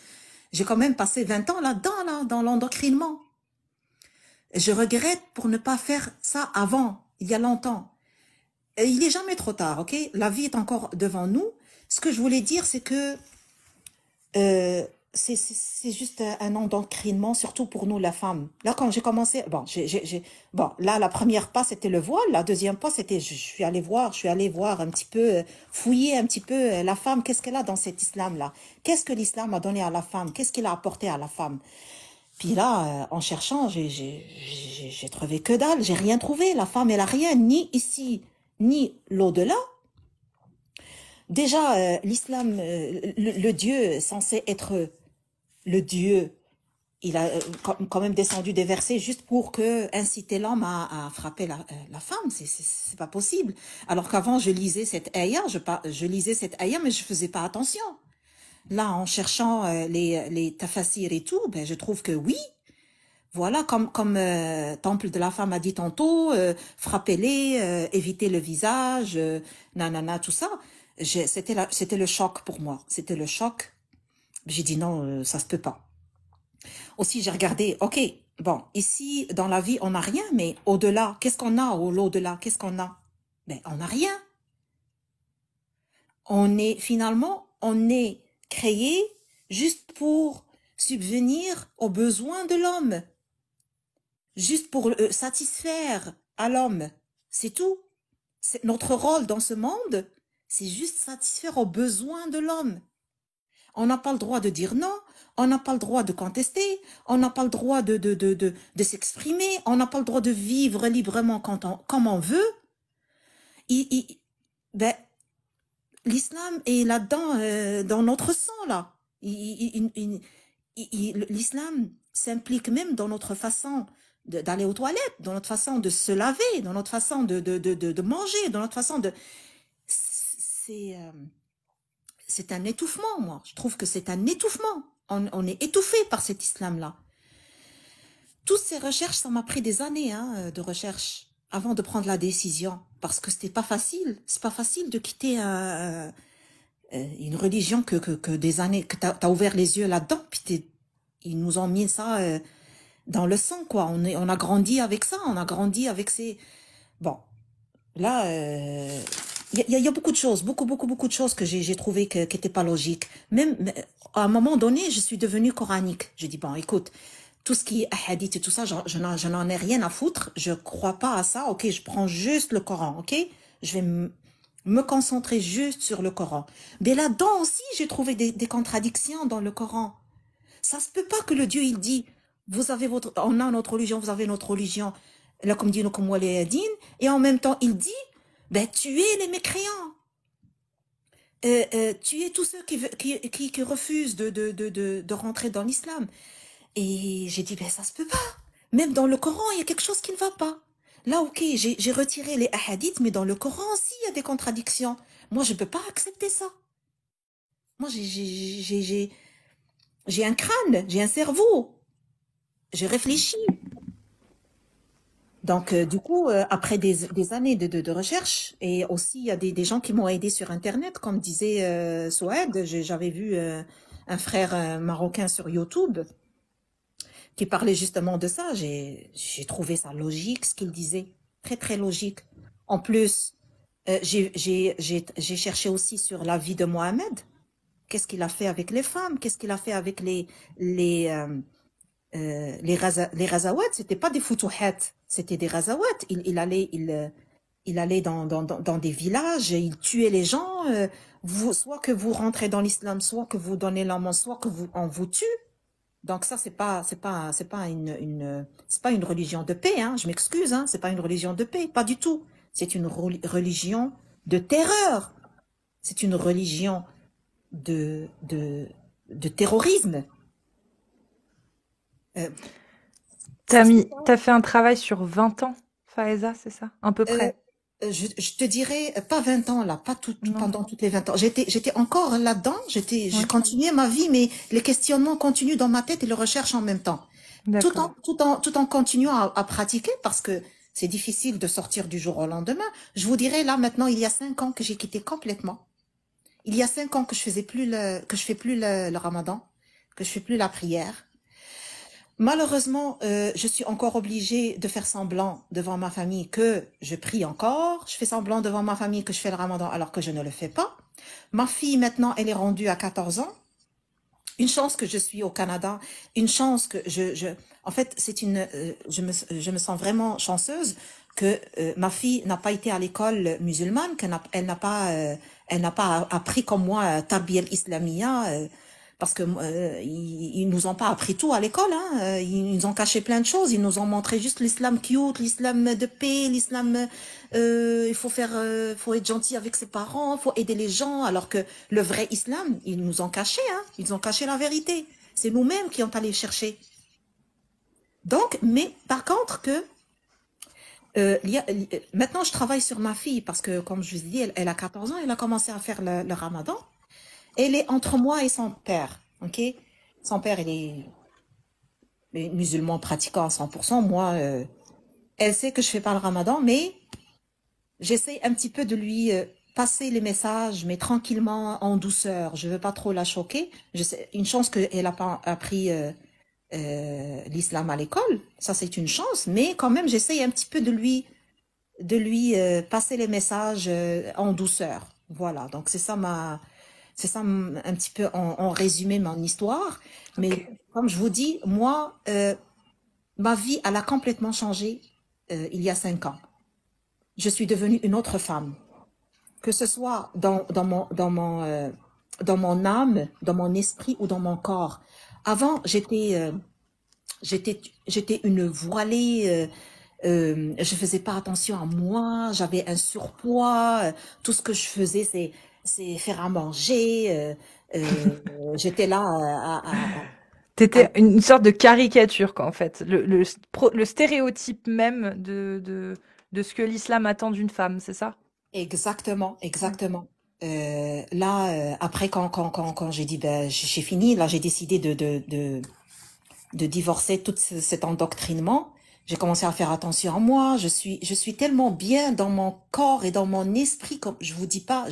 j'ai quand même passé 20 ans là-dedans, là, dans l'endocrinement. Je regrette pour ne pas faire ça avant, il y a longtemps. Et il n'est jamais trop tard, ok? La vie est encore devant nous. Ce que je voulais dire, c'est que c'est juste un endoctrinement, surtout pour nous, la femme. Là, quand j'ai commencé, là, la première pas, c'était le voile. La deuxième pas, c'était, je suis allée voir un petit peu, fouiller un petit peu la femme. Qu'est-ce qu'elle a dans cet islam-là? Qu'est-ce que l'islam a donné à la femme? Qu'est-ce qu'il a apporté à la femme? Puis là, en cherchant, j'ai trouvé que dalle. J'ai rien trouvé. La femme, elle a rien, ni ici, ni l'au-delà. Déjà, l'islam, le Dieu censé être le Dieu, il a quand même descendu des versets juste pour inciter l'homme à frapper la femme. C'est pas possible. Alors qu'avant, je lisais cette ayah, mais je faisais pas attention. Là, en cherchant les tafassirs et tout, ben, je trouve que oui, Voilà, comme Temple de la femme a dit tantôt, frappez-les, évitez le visage, nanana, tout ça. C'était le choc pour moi. C'était le choc. J'ai dit non, ça se peut pas. Aussi, j'ai regardé, ok, bon, ici, dans la vie, on n'a rien, mais au-delà, qu'est-ce qu'on a au-delà? Qu'est-ce qu'on a? Ben, on n'a rien. Finalement, on est créé juste pour subvenir aux besoins de l'homme. Juste pour satisfaire à l'homme. C'est tout. Notre rôle dans ce monde, c'est juste satisfaire aux besoins de l'homme. On n'a pas le droit de dire non, on n'a pas le droit de contester, on n'a pas le droit de s'exprimer, on n'a pas le droit de vivre librement comme on veut. Ben, l'islam est là-dedans, dans notre sang, là. L'islam s'implique même dans notre façon d'aller aux toilettes, dans notre façon de se laver, dans notre façon de manger, dans notre façon de... C'est un étouffement, moi. Je trouve que c'est un étouffement. On est étouffé par cet islam-là. Toutes ces recherches, ça m'a pris des années de recherche avant de prendre la décision. Parce que c'était pas facile. C'est pas facile de quitter une religion que des années, que t'as ouvert les yeux là-dedans, puis ils nous ont mis ça dans le sang, quoi. On a grandi avec ça, on a grandi avec ces... Bon, là, il y a beaucoup de choses, beaucoup de choses que j'ai trouvé qui n'étaient pas logiques. Même à un moment donné, je suis devenue coranique. Je dis, bon, écoute, tout ce qui est hadith et tout ça, je n'en ai rien à foutre. Je crois pas à ça, ok? Je prends juste le Coran, ok? Je vais me concentrer juste sur le Coran. Mais là-dedans aussi, j'ai trouvé des contradictions dans le Coran. Ça se peut pas que le Dieu, il dit, on a notre religion, vous avez notre religion, lakum dinukum waliya din, et en même temps, il dit, ben, tuez les mécréants. Tuez tous ceux qui refusent de rentrer dans l'islam. Et j'ai dit, ben, ça se peut pas. Même dans le Coran, il y a quelque chose qui ne va pas. Là, ok, j'ai retiré les hadiths, mais dans le Coran aussi, il y a des contradictions. Moi, je ne peux pas accepter ça. Moi, j'ai un crâne, j'ai un cerveau. Je réfléchis. Donc, du coup, après des années de recherche, et aussi, il y a des gens qui m'ont aidé sur Internet, comme disait Souad, j'avais vu un frère marocain sur YouTube qui parlait justement de ça. J'ai trouvé ça logique, ce qu'il disait. Très, très logique. En plus, j'ai cherché aussi sur la vie de Mohamed. Qu'est-ce qu'il a fait avec les femmes? Qu'est-ce qu'il a fait avec les razawats? C'était pas des futuhat, c'était des razawats. Il allait dans des villages, il tuait les gens. Soit que vous rentrez dans l'islam, soit que vous donnez l'amende, soit que on vous tue. Donc ça, c'est pas une religion de paix, hein. Je m'excuse, hein. C'est pas une religion de paix, pas du tout. C'est une religion de terreur. C'est une religion de terrorisme. T'as fait un travail sur 20 ans, Faiza, c'est ça? À peu près. Je te dirais, pas 20 ans, là, pas Non. pendant toutes les 20 ans. J'étais encore là-dedans, j'ai Ouais. continué ma vie, mais les questionnements continuent dans ma tête et les recherches en même temps. D'accord. Tout en continuant à pratiquer, parce que c'est difficile de sortir du jour au lendemain. Je vous dirais, là, maintenant, il y a 5 ans que j'ai quitté complètement. Il y a 5 ans que je fais plus le ramadan, que je fais plus la prière. Malheureusement, je suis encore obligée de faire semblant devant ma famille que je prie encore. Je fais semblant devant ma famille que je fais le ramadan alors que je ne le fais pas. Ma fille, maintenant, elle est rendue à 14 ans. Une chance que je suis au Canada. Une chance que en fait, je me sens vraiment chanceuse que ma fille n'a pas été à l'école musulmane, elle n'a pas appris comme moi Tarbiya al-Islamiyya, parce que ils nous ont pas appris tout à l'école, hein. Ils nous ont caché plein de choses. Ils nous ont montré juste l'islam cute, l'islam de paix, l'islam il faut être gentil avec ses parents, faut aider les gens, alors que le vrai islam, ils nous ont caché, hein. Ils ont caché la vérité. C'est nous-mêmes qui ont allé chercher. Donc, mais par contre que maintenant je travaille sur ma fille parce que, comme je vous ai dit, elle a 14 ans, elle a commencé à faire le ramadan. Elle est entre moi et son père, ok? Son père, mais musulman pratiquant à 100%. Moi, elle sait que je fais pas le ramadan, mais j'essaie un petit peu de lui passer les messages, mais tranquillement, en douceur. Je veux pas trop la choquer. Une chance qu'elle a pas appris l'islam à l'école. Ça, c'est une chance. Mais quand même, j'essaie un petit peu de lui passer les messages en douceur. Voilà. Donc, c'est ça un petit peu en résumé mon histoire. Mais Ok. comme je vous dis, moi, ma vie, elle a complètement changé il y a 5 ans. Je suis devenue une autre femme. Que ce soit dans mon âme, dans mon esprit ou dans mon corps. Avant, j'étais une voilée. Je faisais pas attention à moi. J'avais un surpoids. Tout ce que je faisais, c'est faire à manger. J'étais là à T'étais une sorte de caricature, quoi, en fait. Le stéréotype même de ce que l'islam attend d'une femme, c'est ça? exactement, exactement. Là, après, quand j'ai dit, ben, j'ai fini, là, j'ai décidé de divorcer tout cet endoctrinement. J'ai commencé à faire attention à moi. Je suis tellement bien dans mon corps et dans mon esprit, comme je vous dis pas.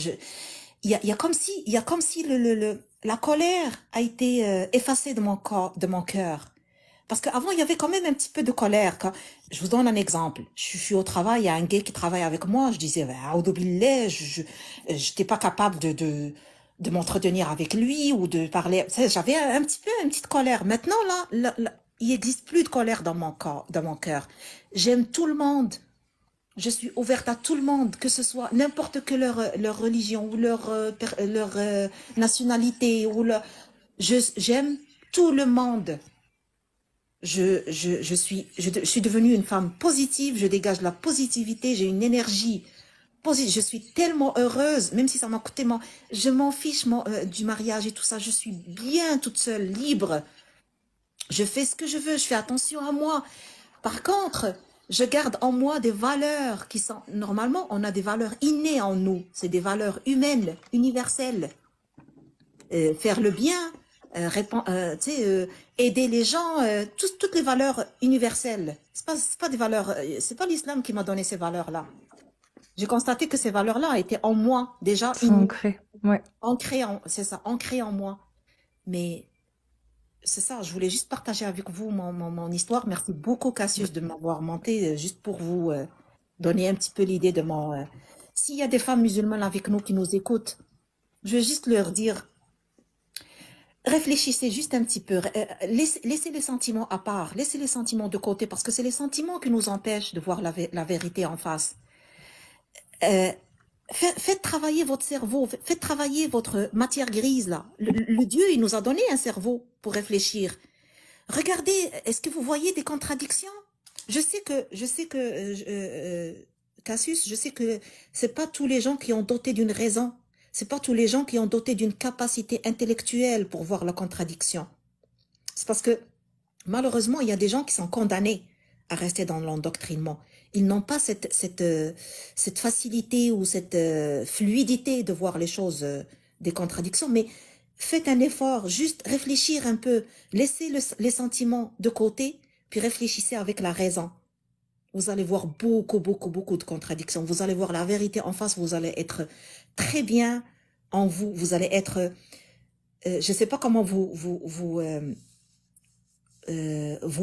Il y a comme si la colère a été effacée de mon corps, de mon cœur. Parce qu'avant, il y avait quand même un petit peu de colère. Je vous donne un exemple. Je suis au travail, il y a un gars qui travaille avec moi. Je disais, Aoudou billah, je n'étais pas capable de m'entretenir avec lui ou de parler. J'avais un petit peu une petite colère. Maintenant, là, il n'existe plus de colère dans mon corps, dans mon cœur. J'aime tout le monde. Je suis ouverte à tout le monde, que ce soit n'importe que leur religion ou leur nationalité j'aime tout le monde. Je suis devenue une femme positive, je dégage la positivité, j'ai une énergie positive. Je suis tellement heureuse, même si ça m'a coûté je m'en fiche du mariage et tout ça. Je suis bien toute seule, libre. Je fais ce que je veux, je fais attention à moi. Par contre, je garde en moi des valeurs qui sont, normalement, on a des valeurs innées en nous. C'est des valeurs humaines, universelles. Faire le bien, tu sais, aider les gens, toutes les valeurs universelles. C'est pas des valeurs, c'est pas l'islam qui m'a donné ces valeurs-là. J'ai constaté que ces valeurs-là étaient en moi, déjà Sont ancrés. Ouais. c'est ça, ancrées en moi. Mais c'est ça, je voulais juste partager avec vous mon histoire. Merci beaucoup, Cassius, de m'avoir monté, juste pour vous donner un petit peu l'idée de mon... S'il y a des femmes musulmanes avec nous qui nous écoutent, je vais juste leur dire, réfléchissez juste un petit peu, laissez les sentiments à part, laissez les sentiments de côté, parce que c'est les sentiments qui nous empêchent de voir la vérité en face. Euh, faites travailler votre cerveau, faites travailler votre matière grise là. Le Dieu, il nous a donné un cerveau pour réfléchir. Regardez, est-ce que vous voyez des contradictions? Cassius, je sais que c'est pas tous les gens qui ont doté d'une raison. C'est pas tous les gens qui ont doté d'une capacité intellectuelle pour voir la contradiction. C'est parce que, malheureusement, il y a des gens qui sont condamnés à rester dans l'endoctrinement. Ils n'ont pas cette facilité ou cette fluidité de voir les choses, des contradictions, mais faites un effort, juste réfléchir un peu, laissez les sentiments de côté, puis réfléchissez avec la raison. Vous allez voir beaucoup, beaucoup, beaucoup de contradictions. Vous allez voir la vérité en face, vous allez être très bien en vous. Vous allez être... je ne sais pas comment vous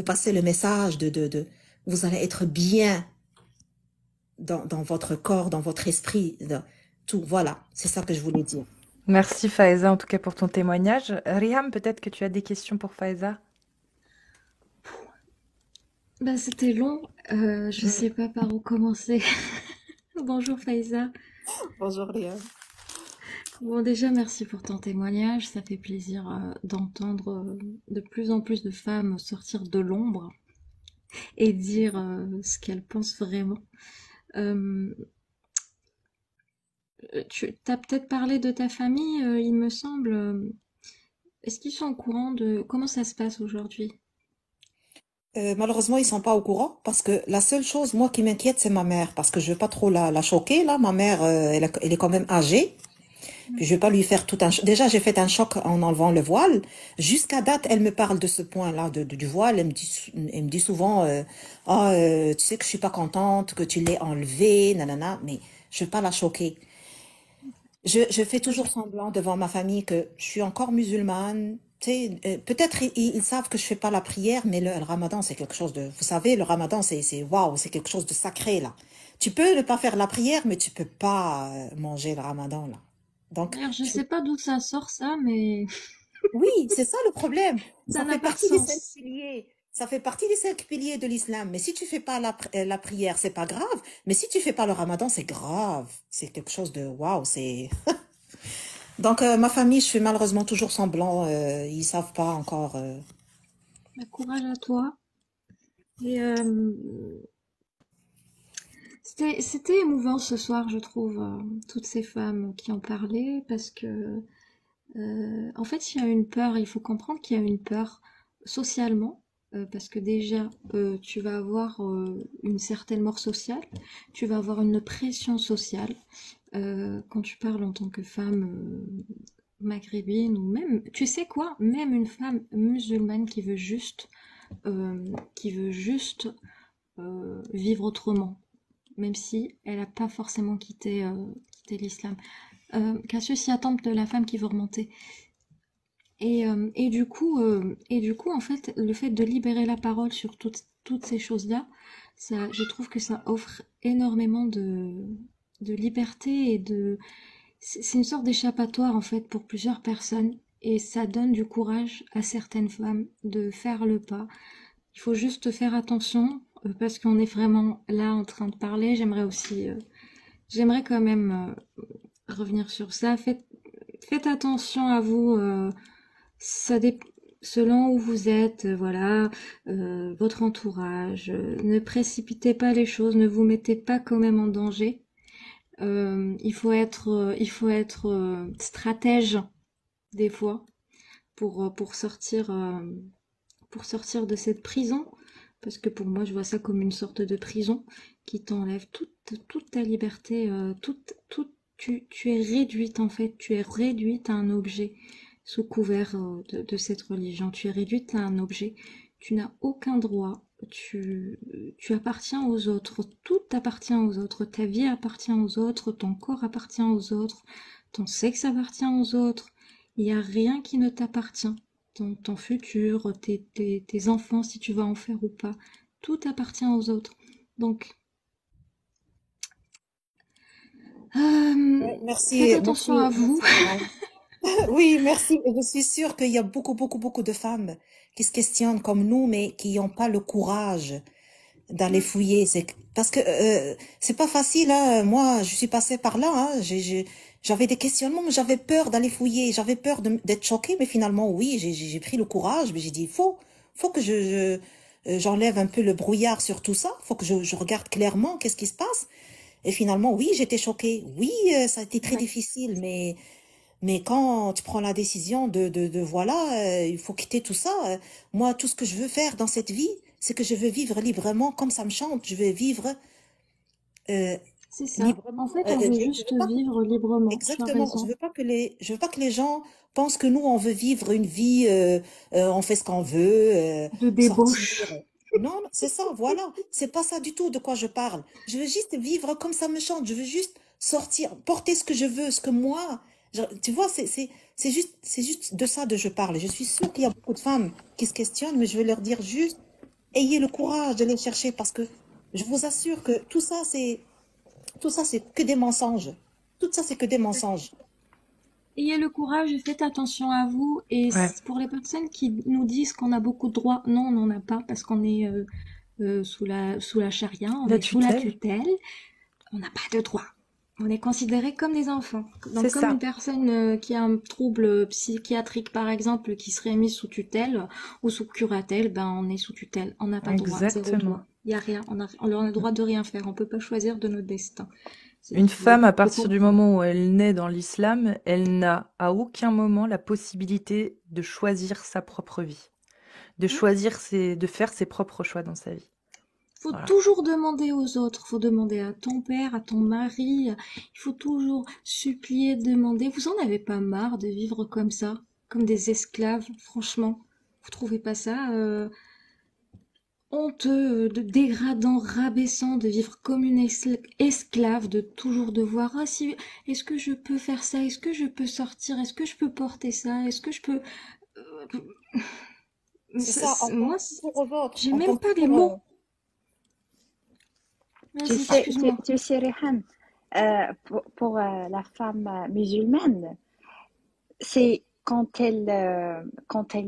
passez le message vous allez être bien dans votre corps, dans votre esprit, tout. Voilà, c'est ça que je voulais dire. Merci Faiza en tout cas pour ton témoignage. Riham, peut-être que tu as des questions pour Faiza? Bah, c'était long. Je sais pas par où commencer. Bonjour Faiza. Bonjour Léa. Bon, déjà, merci pour ton témoignage. Ça fait plaisir d'entendre de plus en plus de femmes sortir de l'ombre et dire ce qu'elles pensent vraiment. Tu as peut-être parlé de ta famille, il me semble. Est-ce qu'ils sont au courant de comment ça se passe aujourd'hui? Malheureusement, ils sont pas au courant parce que la seule chose, moi, qui m'inquiète, c'est ma mère parce que je veux pas trop la choquer, là. Ma mère, elle est quand même âgée. Puis je vais pas lui faire tout un... Déjà, j'ai fait un choc en enlevant le voile. Jusqu'à date, elle me parle de ce point-là, du voile. Elle me dit souvent, ah, tu sais que je suis pas contente que tu l'aies enlevé, nanana. Mais je vais pas la choquer. Je fais toujours semblant devant ma famille que je suis encore musulmane. Tu sais, peut-être ils savent que je fais pas la prière, mais le ramadan, c'est quelque chose de... Vous savez, le ramadan, waouh, c'est quelque chose de sacré, là. Tu peux ne pas faire la prière, mais tu peux pas manger le ramadan, là. Donc, D'ailleurs, je sais pas d'où ça sort ça, mais oui, c'est ça le problème. ça Ça n'a fait pas de partie des 5 sens. piliers. Ça fait partie des 5 piliers de l'islam. Mais si tu fais pas la prière, c'est pas grave. Mais si tu fais pas le ramadan, c'est grave. C'est quelque chose de waouh, c'est... Donc, ma famille, je fais malheureusement toujours semblant. Ils savent pas encore. Bah, courage à toi. Et c'était émouvant ce soir, je trouve, toutes ces femmes qui ont parlé, parce que en fait, il y a une peur. Il faut comprendre qu'il y a une peur socialement, parce que déjà, tu vas avoir une certaine mort sociale, tu vas avoir une pression sociale. Quand tu parles en tant que femme maghrébine, ou même, tu sais quoi, même une femme musulmane qui veut juste vivre autrement, même si elle n'a pas forcément quitté l'islam. Cassius s'y attend de la femme qui veut remonter. Et du coup, en fait, le fait de libérer la parole sur toutes ces choses-là, ça, je trouve que ça offre énormément de liberté c'est une sorte d'échappatoire, en fait, pour plusieurs personnes. Et ça donne du courage à certaines femmes de faire le pas. Il faut juste faire attention, parce qu'on est vraiment là en train de parler. J'aimerais quand même revenir sur ça. Faites attention à vous. Ça dé- Selon où vous êtes, voilà, votre entourage. Ne précipitez pas les choses, ne vous mettez pas quand même en danger. Il faut être stratège des fois pour sortir de cette prison. Parce que pour moi, je vois ça comme une sorte de prison qui t'enlève toute ta liberté, tu es réduite en fait, tu es réduite à un objet sous couvert de cette religion. Tu es réduite à un objet. Tu n'as aucun droit. Tu appartiens aux autres. Tout appartient aux autres. Ta vie appartient aux autres. Ton corps appartient aux autres. Ton sexe appartient aux autres. Il n'y a rien qui ne t'appartient. Ton futur, tes enfants, si tu vas en faire ou pas. Tout appartient aux autres. Donc, Ouais, faites merci, attention merci, à vous. merci, Laurent. Oui, merci. Et je suis sûre qu'il y a beaucoup, beaucoup, beaucoup de femmes qui se questionnent comme nous, mais qui n'ont pas le courage d'aller fouiller. Parce que c'est pas facile, hein. Moi, je suis passée par là, hein. J'avais des questionnements, mais j'avais peur d'aller fouiller. J'avais peur d'être choquée, mais finalement, oui, j'ai pris le courage. Mais j'ai dit, faut que j'enlève un peu le brouillard sur tout ça. Faut que je regarde clairement qu'est-ce qui se passe. Et finalement, oui, j'étais choquée. Oui, ça a été très Ouais. difficile, mais quand tu prends la décision de voilà, il faut quitter tout ça. Moi, tout ce que je veux faire dans cette vie, c'est que je veux vivre librement comme ça me chante. Je veux vivre euh, C'est ça. librement. En fait, on veut Je juste veux pas, vivre librement. Tu as exactement. raison. Je veux pas que les gens pensent que nous, on veut vivre une vie, on fait ce qu'on veut, De sortir. débauche. Non, c'est ça, voilà. C'est pas ça du tout de quoi je parle. Je veux juste vivre comme ça me chante. Je veux juste sortir, porter ce que je veux, ce que moi. Tu vois, c'est juste de ça que je parle. Je suis sûre qu'il y a beaucoup de femmes qui se questionnent, mais je veux leur dire juste, ayez le courage de les chercher parce que je vous assure que tout ça, c'est que des mensonges. Tout ça, c'est que des mensonges. Ayez le courage et faites attention à vous. Et Ouais. pour les personnes qui nous disent qu'on a beaucoup de droits, non, on n'en a pas parce qu'on est sous la charia, on La est sous la tutelle, tutelle. On n'a pas de droits. On est considérés comme des enfants. c'est Donc, comme une ça. personne qui a un trouble psychiatrique, par exemple, qui serait mise sous tutelle ou sous curatelle, ben, on est sous tutelle. On n'a pas de droit, zéro Exactement. droit. Il y a rien. On a le droit de rien faire. On peut pas choisir de notre destin. Une femme, à Le partir du moment où elle naît dans l'islam, elle n'a à aucun moment la possibilité de choisir sa propre vie, de choisir de faire ses propres choix dans sa vie. Faut Voilà. toujours demander aux autres, faut demander à ton père, à ton mari, il faut toujours supplier, demander. Vous en avez pas marre de vivre comme ça, comme des esclaves, franchement? Vous trouvez pas ça honteux, de dégradant, rabaissant, de vivre comme une esclave, de toujours devoir, ah si, est-ce que je peux faire ça, est-ce que je peux sortir, est-ce que je peux porter ça, est-ce que je peux... C'est ça, on Moi, pense toujours aux autres. j'ai On même pense pas les toujours, mots. Tu Vas-y, sais, excuse-moi. tu sais, Rehan, pour la femme musulmane, c'est quand elle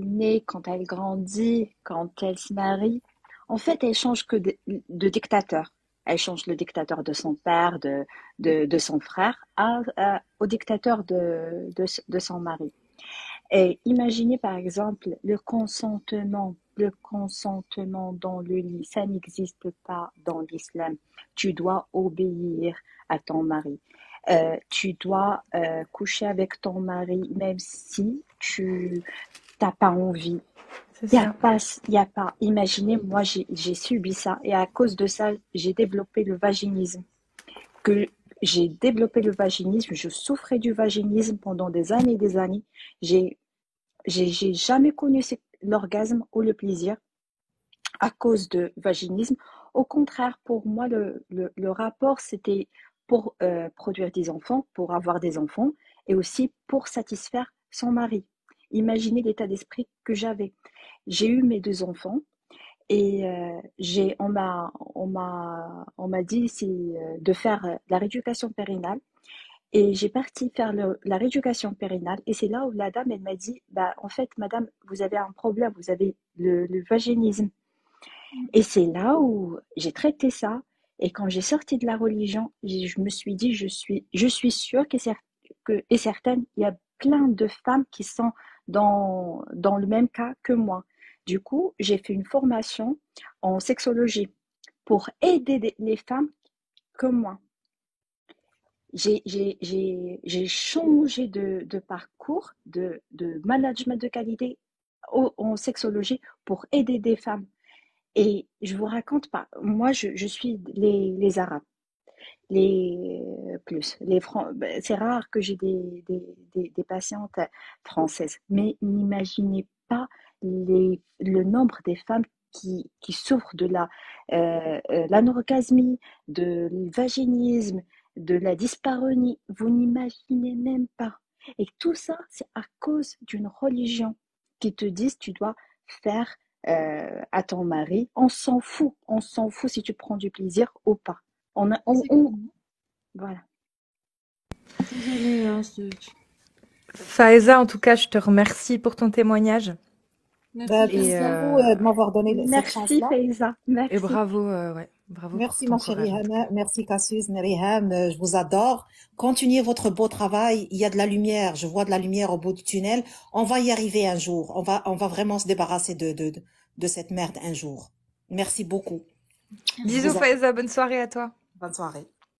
naît, quand elle grandit, quand elle se marie, en fait, elle change que de dictateur. Elle change le dictateur de son père, de son frère, au dictateur de son mari. Et imaginez par exemple le consentement dans le lit, ça n'existe pas dans l'islam. Tu dois obéir à ton mari. Tu dois coucher avec ton mari même si tu t'as pas envie. C'est Il y a ça. pas, il y a pas. Imaginez, moi j'ai subi ça et à cause de ça, j'ai développé le vaginisme. Que j'ai développé le vaginisme, je souffrais du vaginisme pendant des années et des années. J'ai j'ai jamais connu l'orgasme ou le plaisir à cause de vaginisme. Au contraire, pour moi, le rapport, c'était pour produire des enfants, pour avoir des enfants, et aussi pour satisfaire son mari. Imaginez l'état d'esprit que j'avais. J'ai eu mes 2 enfants et on m'a dit de faire la rééducation périnale et j'ai parti faire la rééducation périnale. Et c'est là où la dame, elle m'a dit, bah, en fait, madame, vous avez un problème, vous avez le vaginisme. Et c'est là où j'ai traité ça. Et quand j'ai sorti de la religion, je me suis dit, je suis sûre et certaine, il y a plein de femmes qui sont dans le même cas que moi. Du coup, j'ai fait une formation en sexologie pour aider les femmes comme moi. J'ai changé de parcours, de management de qualité en sexologie pour aider des femmes. Et je vous raconte pas, moi je suis les Arabes, les plus, ben, c'est rare que j'ai des patientes françaises, mais n'imaginez pas le nombre des femmes qui souffrent de l'anorgasmie, de vaginisme, de la dyspareunie. Vous n'imaginez même pas. Et tout ça, c'est à cause d'une religion qui te dit tu dois faire à ton mari. On s'en fout si tu prends du plaisir ou pas. Exactement. Voilà. Désolée, hein, Faïza, en tout cas, je te remercie pour ton témoignage. merci Ben, Et, merci à Faiza. vous de m'avoir donné cette Merci chance-là. Faiza, et merci. bravo, ouais, bravo pour Merci ton ma chérie courage. En tout cas. Hana, merci Cassius, Nerihan, je vous adore. Continuez votre beau travail, il y a de la lumière, je vois de la lumière au bout du tunnel. On va y arriver un jour, on va vraiment se débarrasser de cette merde un jour. Merci beaucoup. Merci. Bisous, Je vous Faïza, bonne soirée à toi. Bonne soirée.